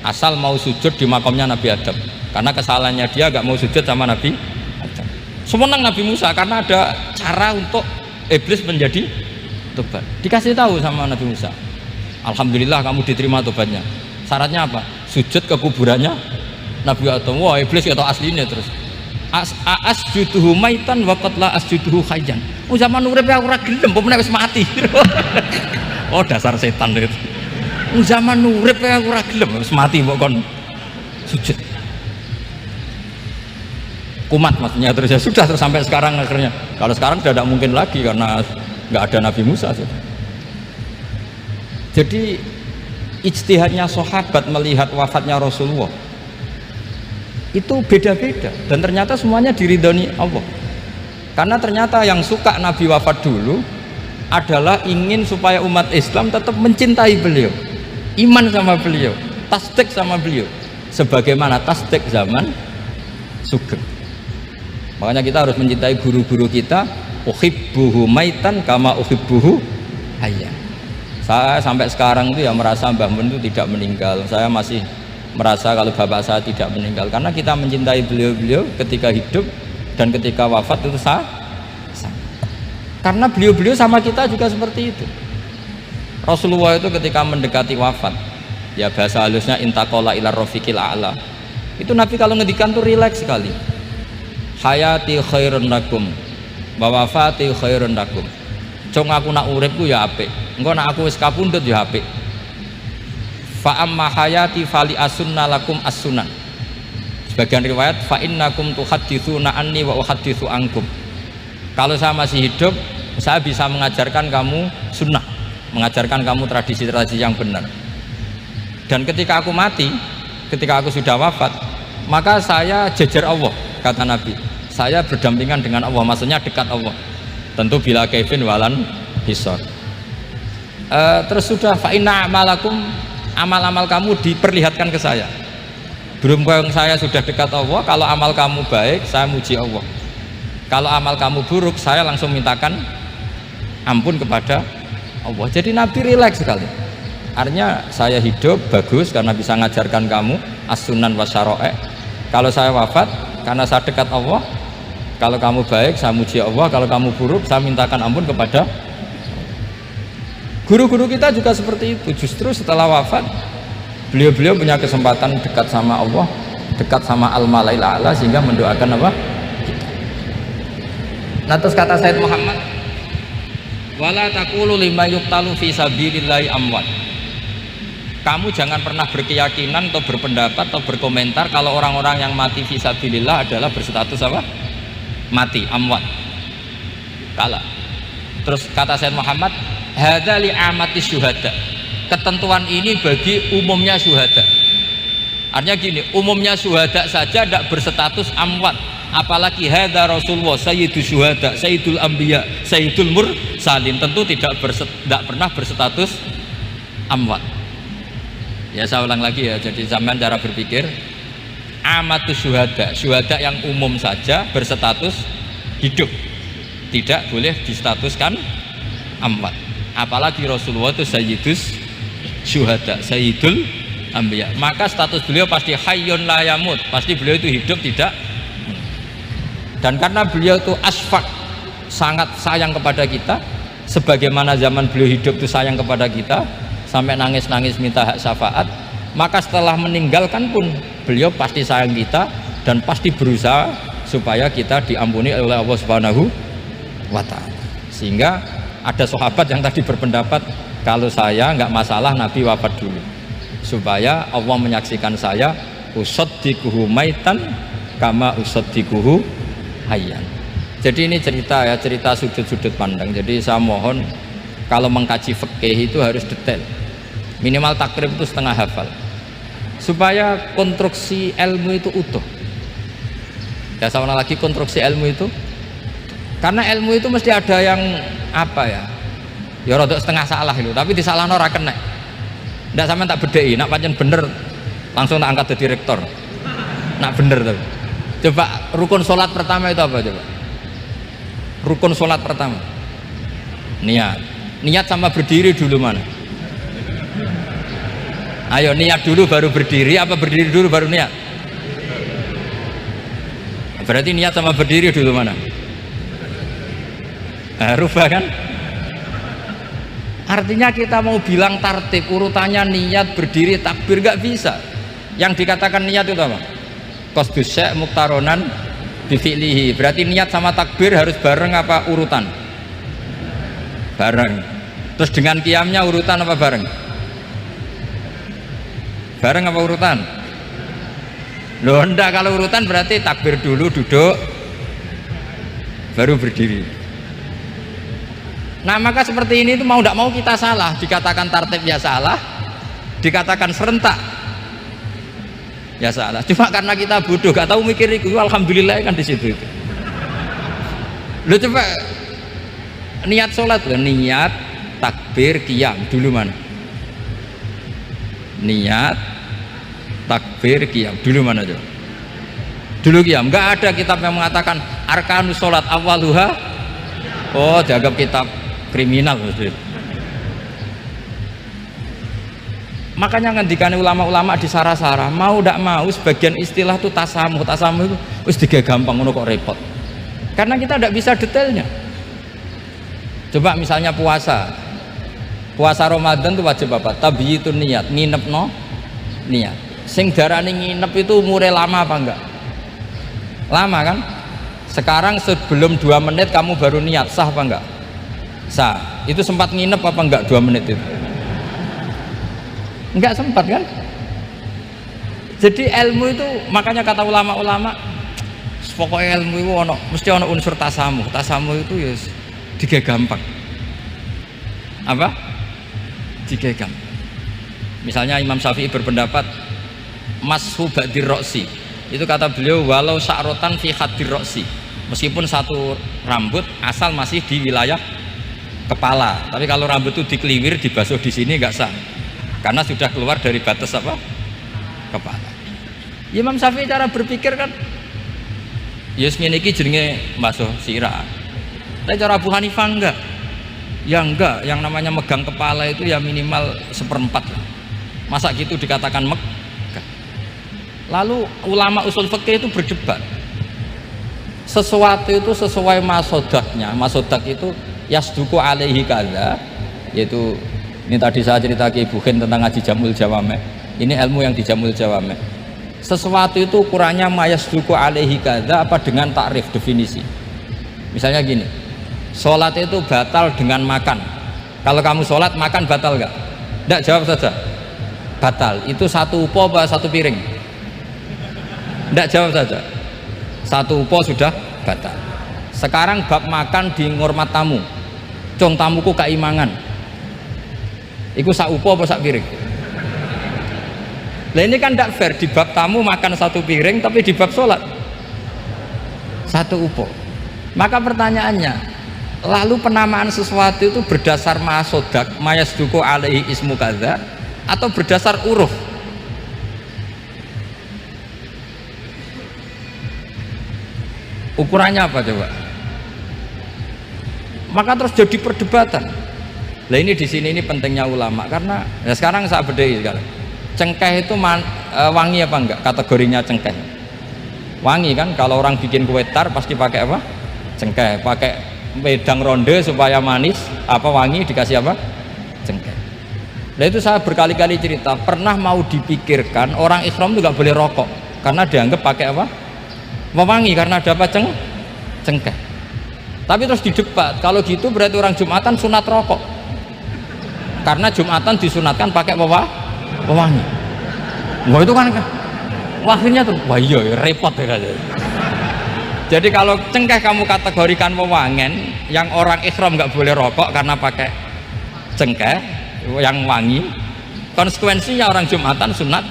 asal mau sujud di makamnya Nabi Adam. Karena kesalahannya dia gak mau sujud sama Nabi Adam. Semenang Nabi Musa karena ada cara untuk iblis menjadi tobat. Dikasih tahu sama Nabi Musa, alhamdulillah kamu diterima tobatnya. Syaratnya apa? Sujud ke kuburannya Nabi Adam. Wah, iblis atau aslinya terus asjuduhu maitan wa qad la asjuduhu hayyan. Oh, zaman urip aku ora gelem, pomene wis mati. Oh, dasar setan itu. Oh, zaman urip aku ora gelem, wis mati kok kon sujud. Kumat maksudnya terus ya sudah terus sampai sekarang akhirnya. Kalau sekarang sudah tidak mungkin lagi karena nggak ada Nabi Musa. Jadi ijtihadnya sahabat melihat wafatnya Rasulullah itu beda-beda dan ternyata semuanya diridhoni Allah. Karena ternyata yang suka Nabi wafat dulu adalah ingin supaya umat Islam tetap mencintai beliau, iman sama beliau, tasdik sama beliau, sebagaimana tasdik zaman Sugeng. Makanya kita harus mencintai guru-guru kita. Uhibbuhu maitan kama uhibbuhu hayyan. Saya sampai sekarang itu ya merasa Mbah Mun itu tidak meninggal. Saya masih merasa kalau bapak saya tidak meninggal karena kita mencintai beliau-beliau ketika hidup dan ketika wafat itu sama. Karena beliau-beliau sama kita juga seperti itu. Rasulullah itu ketika mendekati wafat, ya bahasa halusnya intaqala ila rafiqil a'la. Itu Nabi kalau ngedikan tuh rileks sekali. Hayati khairun lakum wa wafati khairun lakum. Cung aku nak uripku ya apik, engko nak aku wis kapundhut ya apik. Fa amma hayati fali asunna lakum as-sunan. Sebagian riwayat fa innakum tuhadditsuna anni wa uhadditsu ankum. Kalau saya masih hidup, saya bisa mengajarkan kamu sunnah, mengajarkan kamu tradisi-tradisi yang benar. Dan ketika aku mati, ketika aku sudah wafat, maka saya jejer Allah, kata Nabi. Saya berdampingan dengan Allah, maksudnya dekat Allah. Tentu bila kaifin walan hisor. Terus sudah fa inna amalakum, amal-amal kamu diperlihatkan ke saya. Berhubung saya sudah dekat Allah, kalau amal kamu baik, saya muji Allah. Kalau amal kamu buruk, saya langsung mintakan ampun kepada Allah. Jadi Nabi rileks sekali. Artinya saya hidup bagus karena bisa ngajarkan kamu as-sunan wa syara'i. Kalau saya wafat karena saya dekat Allah, kalau kamu baik saya muji Allah, kalau kamu buruk saya mintakan ampun kepada. Guru-guru kita juga seperti itu. Justru setelah wafat beliau-beliau punya kesempatan dekat sama Allah, dekat sama al-malail a'la, sehingga mendoakan apa? Nah, terus kata Sayyid Muhammad, wala taqulu lima yuqtalu fi sabilillahi amwat. Kamu jangan pernah berkeyakinan atau berpendapat atau berkomentar kalau orang-orang yang mati fi sabilillah adalah berstatus apa? Mati, amwat. Kalah. Terus kata Sayyid Muhammad, hadza li amati syuhada. Ketentuan ini bagi umumnya syuhada. Artinya gini, umumnya syuhada saja tidak berstatus amwat, apalagi hadza Rasulullah sayyidul syuhada, sayyidul anbiya, sayyidul mursalin, tentu tidak pernah berstatus amwat. Ya saya ulang lagi ya, jadi zaman cara berpikir amatus syuhada, syuhada yang umum saja berstatus hidup, tidak boleh distatuskan amwat. Apalagi Rasulullah itu sayyidus syuhada, sayyidul anbiya, maka status beliau pasti hayyun la yamut, pasti beliau itu hidup tidak. Dan karena beliau itu asfaq, sangat sayang kepada kita, sebagaimana zaman beliau hidup itu sayang kepada kita sampai nangis-nangis minta hak syafaat, maka setelah meninggalkan pun beliau pasti sayang kita dan pasti berusaha supaya kita diampuni oleh Allah Subhanahu wa ta'ala. Sehingga ada sahabat yang tadi berpendapat kalau saya nggak masalah Nabi wafat dulu, supaya Allah menyaksikan saya usaddiquhu maitan kama usaddiquhu hayyan. Jadi ini cerita ya, cerita sudut-sudut pandang. Jadi saya mohon kalau mengkaji fikih itu harus detail. Minimal takrib itu setengah hafal. Supaya konstruksi ilmu itu utuh. Ya sama lagi konstruksi ilmu itu. Karena ilmu itu mesti ada yang apa ya? Ya rodok setengah salah itu, tapi disalahno ora kena. Ndak sampean tak bedheki, nak pancen bener langsung tak angkat jadi rektor. Nak bener tuh. Coba rukun sholat pertama itu apa coba? Rukun sholat pertama niat sama berdiri dulu mana? Ayo niat dulu baru berdiri apa berdiri dulu baru niat? Berarti niat sama berdiri dulu mana? Rubah kan? Artinya kita mau bilang tartib urutannya niat berdiri takbir gak bisa. Yang dikatakan niat itu apa? Qasdus syai' muqtaronan bifi'lihi. Berarti niat sama takbir harus bareng apa urutan? Bareng. Terus dengan qiyamnya urutan apa bareng? Bareng apa urutan? Loh enggak, kalau urutan berarti takbir dulu duduk baru berdiri. Nah maka seperti ini itu mau tidak mau kita salah, dikatakan tartib ya salah, dikatakan serentak ya salah. Cuma karena kita bodoh, gak tahu mikir itu, alhamdulillah kan di situ itu. Lo coba niat sholat, niat takbir qiyam dulu mana? Niat takbir qiyam dulu mana coba? Dulu qiyam. Nggak ada kitab yang mengatakan arkanus sholat awaluha. Oh dianggap kitab kriminal maksudnya. Makanya ngendikane ulama-ulama di sarah-sarah mau tidak mau sebagian istilah itu tasamuh itu wis digawe gampang ngono kok repot karena kita tidak bisa detailnya. Coba misalnya puasa Ramadan itu wajib apa? Tabyitun niat, nginep no niat. Sing darani nginep itu umure lama apa enggak? Lama kan? Sekarang sebelum 2 menit kamu baru niat, sah apa enggak? Sah. Itu sempat nginep apa enggak 2 menit itu? Enggak sempat kan? Jadi ilmu itu makanya kata ulama-ulama pokoknya ilmu itu mesti ono unsur tasamuh itu ya digawe gampang. Apa? Digawe gampang. Misalnya Imam Syafi'i berpendapat mashu ba'dir roksi, itu kata beliau walau sya'rotan fi hadir roksi, meskipun satu rambut asal masih di wilayah kepala, tapi kalau rambut itu dikeliwir dibasuh di sini nggak sah karena sudah keluar dari batas apa? Kepala. Imam Syafi'i cara berpikir kan ya ngene iki jenenge basuh sirah. Tapi cara Abu Hanifah enggak. Ya enggak, yang namanya megang kepala itu ya minimal 1/4 lah. Masa gitu dikatakan megah. Lalu ulama usul fikih itu berdebat. Sesuatu itu sesuai masodaknya. Masodak itu yasduku alaihi kadza, yaitu ini tadi saya cerita ke Ibu Khen tentang ngaji Jamul Jawame. Ini ilmu yang di Jamul Jawame. Sesuatu itu ukurannya mayasduku alaihi kadza apa dengan takrif definisi. Misalnya gini, sholat itu batal dengan makan. Kalau kamu sholat makan batal nggak? Nggak, jawab saja. Batal. Itu satu upo apa satu piring? Nggak, jawab saja. Satu upo sudah batal. Sekarang bab makan di ngurmat tamu. Cong tamuku keimangan. Iku sak upo apa sak piring? Lah ini kan tidak fair, di bab tamu makan satu piring tapi di bab sholat satu upo. Maka pertanyaannya, lalu penamaan sesuatu itu berdasar masodak mayasduku alaihi ismu kadza atau berdasar uruf? Ukurannya apa coba? Maka terus jadi perdebatan. Nah ini di sini ini pentingnya ulama karena ya sekarang saya bedai sekarang. Cengkeh itu wangi apa enggak? Kategorinya cengkeh. Wangi kan? Kalau orang bikin kue tar pasti pakai apa? Cengkeh. Pakai wedang ronde supaya manis. Apa wangi dikasih apa? Cengkeh. Nah itu saya berkali-kali cerita. Pernah mau dipikirkan orang ihram itu nggak boleh rokok karena dianggap pakai apa? Mewangi karena ada apa? Cengkeh. Tapi terus didebat. Kalau gitu berarti orang Jumatan sunat rokok. Karena Jumatan disunatkan pakai pewangi. Wah itu kan akhirnya tuh wah iya repot ya kan. Jadi kalau cengkeh kamu kategorikan wewangen, yang orang ihram nggak boleh rokok karena pakai cengkeh yang wangi, konsekuensinya orang Jumatan sunat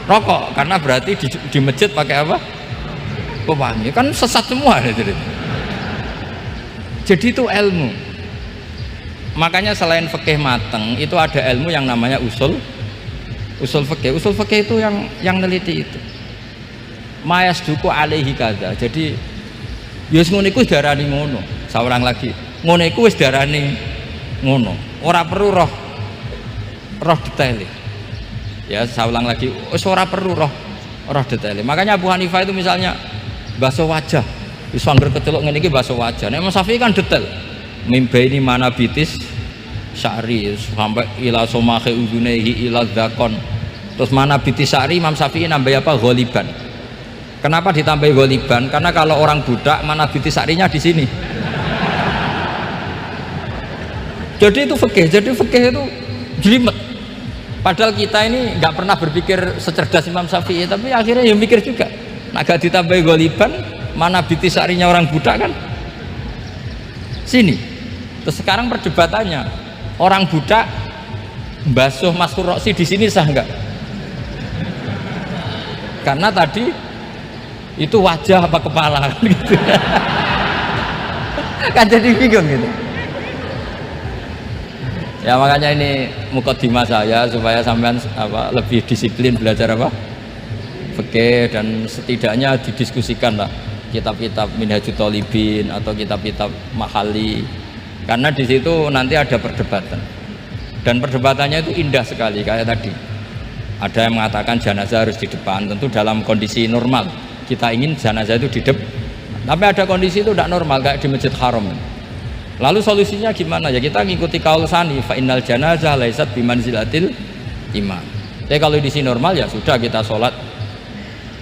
rokok karena berarti di masjid pakai apa? Pewangi, kan sesat semua. Jadi itu ilmu. Makanya selain fikih mateng itu ada ilmu yang namanya usul fikih. Usul fikih itu yang neliti itu. Mayas duku alaihi kada. Jadi yus ngono iku darani ngono. Saurang lagi. Ngono iku wis darani ngono. Ora perlu roh detail. Ya, saulang lagi. Wis ora perlu roh detail. Makanya Abu Hanifah itu misalnya basuh wajah. Wis angger kecelok ngene iki basuh wajah. Nek Imam Syafi'i kan detail. Mimbaini mana bitis sya'ri sampai ila somahe udunehi ila dzakon. Terus mana bitis sya'ri Imam Syafi'i nambah apa? Ghaliban. Kenapa ditambah ghaliban? Karena kalau orang budak mana bitis sya'rinya di sini. Jadi itu fikih. Jadi fikih itu jelimet. Padahal kita ini nggak pernah berpikir secerdas Imam Syafi'i, tapi akhirnya ya mikir juga. Nah, gak ditambah ghaliban, mana bitis sya'rinya orang budak kan? Sini. Terus sekarang perdebatannya, orang budak basuh Mastur Roksi di sini sah nggak? Karena tadi itu wajah apa kepala kan gitu. Kan jadi bingung gitu. Ya makanya ini mukadimah saya supaya sampean lebih disiplin belajar fikih, dan setidaknya didiskusikan lah kitab-kitab Minhajut Thalibin atau kitab-kitab Mahali, karena di situ nanti ada perdebatan dan perdebatannya itu indah sekali. Kayak tadi ada yang mengatakan jenazah harus di depan, tentu dalam kondisi normal kita ingin jenazah itu di depan, tapi ada kondisi itu tidak normal kayak di Masjid Haram. Lalu solusinya gimana? Ya kita ngikuti kaul sani, fa innal janazah laisat bimanzilatil imam. Tapi kalau di sini normal ya sudah, kita sholat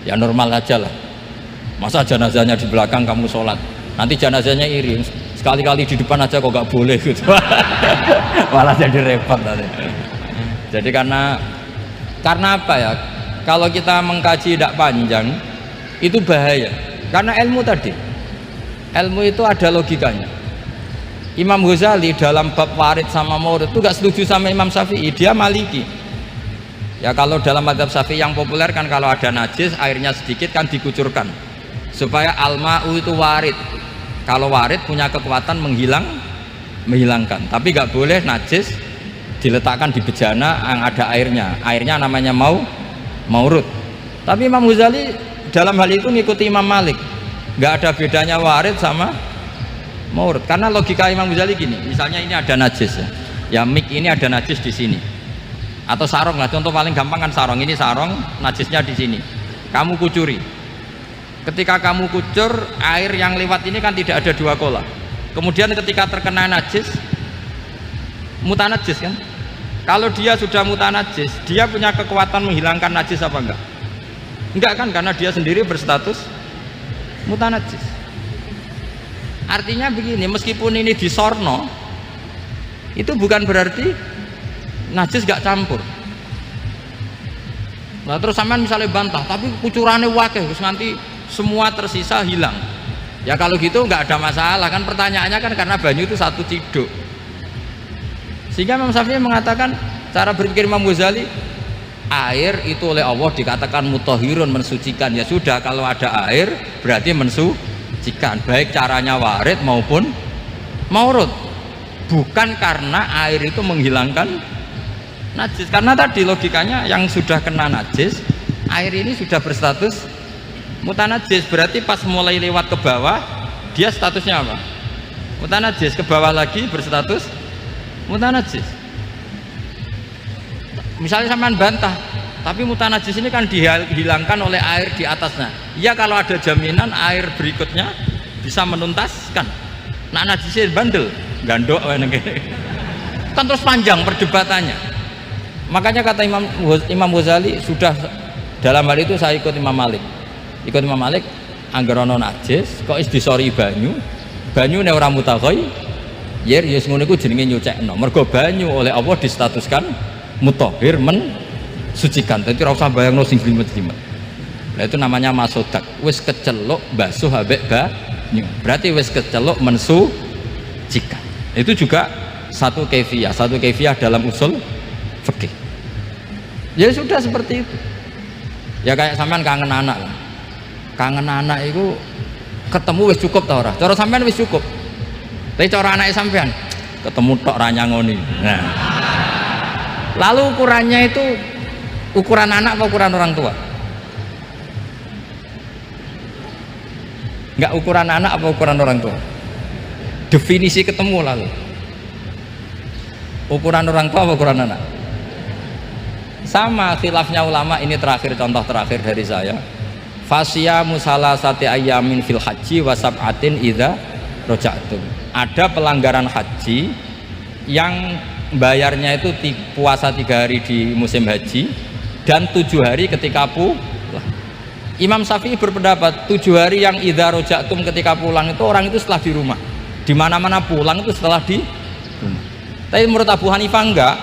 ya normal aja lah. Masa jenazahnya di belakang kamu sholat, nanti jenazahnya iri, sekali-kali di depan aja kok gak boleh gitu. Malah jadi repot nanti. Jadi karena apa ya, kalau kita mengkaji tidak panjang itu bahaya, karena ilmu itu ada logikanya. Imam Ghazali dalam bab warid sama maurud itu gak setuju sama Imam Syafi'i, dia Maliki. Ya kalau dalam mazhab Syafi'i yang populer kan kalau ada najis airnya sedikit kan dikucurkan supaya al-ma'u itu warid. Kalau warid punya kekuatan menghilangkan, tapi gak boleh najis diletakkan di bejana yang ada airnya namanya maurud. Tapi Imam Ghazali dalam hal itu ngikuti Imam Malik, gak ada bedanya warid sama maurud, karena logika Imam Ghazali gini, misalnya ini ada najis ya mik ini ada najis di sini, atau sarong lah, contoh paling gampang kan sarong, ini sarong najisnya di sini, kamu kucuri. Ketika kamu kucur, air yang lewat ini kan tidak ada dua kola. Kemudian ketika terkena najis, mutanajis kan? Kalau dia sudah mutanajis, dia punya kekuatan menghilangkan najis apa enggak? Enggak kan, karena dia sendiri berstatus mutanajis. Artinya begini, meskipun ini disorno, itu bukan berarti najis gak campur. Nah terus sampean misalnya bantah, tapi kucurannya wakil, terus nanti semua tersisa hilang. Ya kalau gitu nggak ada masalah kan, pertanyaannya kan karena banyu itu satu ciduk. Sehingga Imam Syafi'i mengatakan, cara berpikir Imam Ghazali, air itu oleh Allah dikatakan mutahhirun, mensucikan. Ya sudah, kalau ada air berarti mensucikan, baik caranya warid maupun maurud. Bukan karena air itu menghilangkan najis, karena tadi logikanya yang sudah kena najis, air ini sudah berstatus mutanajis, berarti pas mulai lewat ke bawah dia statusnya apa? Mutanajis, ke bawah lagi berstatus mutanajis. Misalnya sampean bantah, tapi mutanajis ini kan dihilangkan oleh air di atasnya. Ya kalau ada jaminan air berikutnya bisa menuntaskan. Nah najisnya bandel, gandok kan terus panjang perdebatannya. Makanya kata Imam Ghazali, sudah dalam hal itu saya ikut Imam Malik. Anggerono najis kok is disori banyu ne ora mutaghayyir, ya ngono iku jenenge nyucekno. Mergo banyu oleh Allah distatuskan mutahhir, mensucikan. Dadi ora usah bayangno sing jlimet-jlimet. Nah, itu namanya masodak, wis keceluk basuh habek banyu, berarti wis keceluk mensucikan. Itu juga satu kefiah dalam usul fikih. Ya sudah seperti itu. Ya kayak sampean kangen anak lah. Kangen anak itu ketemu wis cukup ta ora? Cara sampean wis cukup. Tapi cara anake sampean ketemu tok ra nyangoni. Nah. Lalu ukurannya itu ukuran anak apa ukuran orang tua? Enggak ukuran anak apa ukuran orang tua? Definisi ketemu lalu. Ukuran orang tua apa ukuran anak? Sama khilafnya ulama. Ini terakhir, contoh terakhir dari saya. Fasyamu salasati ayyamin fil haji wa sab'atin idza raja'tum. Ada pelanggaran haji yang bayarnya itu puasa 3 hari di musim haji dan 7 hari ketika pulang. Imam Syafi'i berpendapat 7 hari yang idza raja'tum ketika pulang itu orang itu setelah di rumah. Di mana-mana pulang itu setelah di rumah. Tapi menurut Abu Hanifah enggak,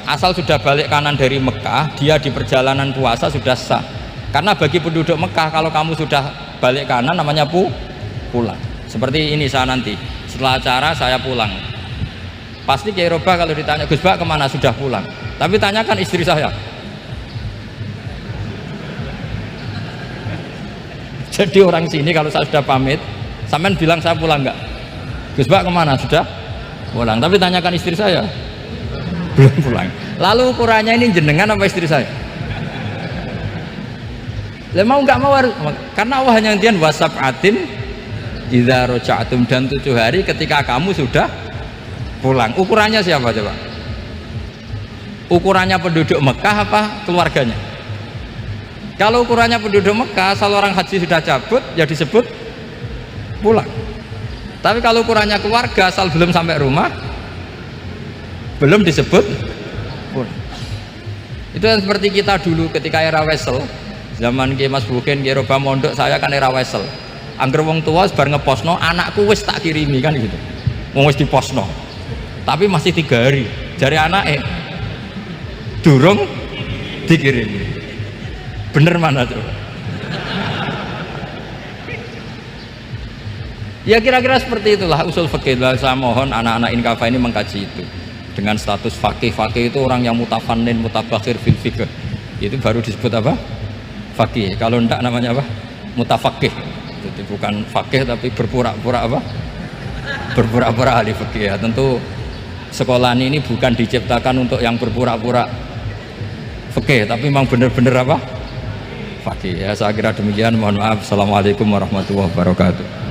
asal sudah balik kanan dari Mekah, dia di perjalanan puasa sudah sah. Karena bagi penduduk Mekah, kalau kamu sudah balik kanan namanya pulang. Seperti ini saya nanti, setelah acara saya pulang. Pasti Kiai Roba kalau ditanya, Gus Bak kemana? Sudah pulang. Tapi tanyakan istri saya. Jadi orang sini kalau saya sudah pamit, sampean bilang saya pulang enggak? Gus Bak kemana? Sudah pulang. Tapi tanyakan istri saya, belum pulang. Lalu ukurannya ini jenengan apa istri saya? Mau nggak mau harus, karena Allah hanya ngertian wasab'atin idza raja'tum, dan 7 hari ketika kamu sudah pulang. Ukurannya siapa coba? Ukurannya penduduk Mekah apa keluarganya? Kalau ukurannya penduduk Mekah, asal orang haji sudah cabut ya disebut pulang. Tapi kalau ukurannya keluarga, asal belum sampai rumah belum disebut pulang. Itu yang seperti kita dulu ketika era Wesel, zaman Ki Mas Bukin, Ki Roba Mondok, saya kan era Wesel. Angger wong tua bar ngeposno, anakku wis tak kirimi kan gitu. Wong wis diposno. Tapi masih 3 hari. Jari anake durung dikirimi. Bener mana tuh? Ya kira-kira seperti itulah usul fikih. Saya mohon anak-anak Inkafa ini mengkaji itu. Dengan status fakih itu orang yang mutafannin, mutabakhir fil fikih. Itu baru disebut apa? Fakih. Kalau enggak namanya apa? Mutafakih. Jadi bukan fakih tapi berpura-pura apa? Berpura-pura ahli fikih. Ya, tentu sekolah ini bukan diciptakan untuk yang berpura-pura fikih, tapi memang benar-benar apa? Fakih. Ya, saya kira demikian. Mohon maaf. Assalamualaikum warahmatullahi wabarakatuh.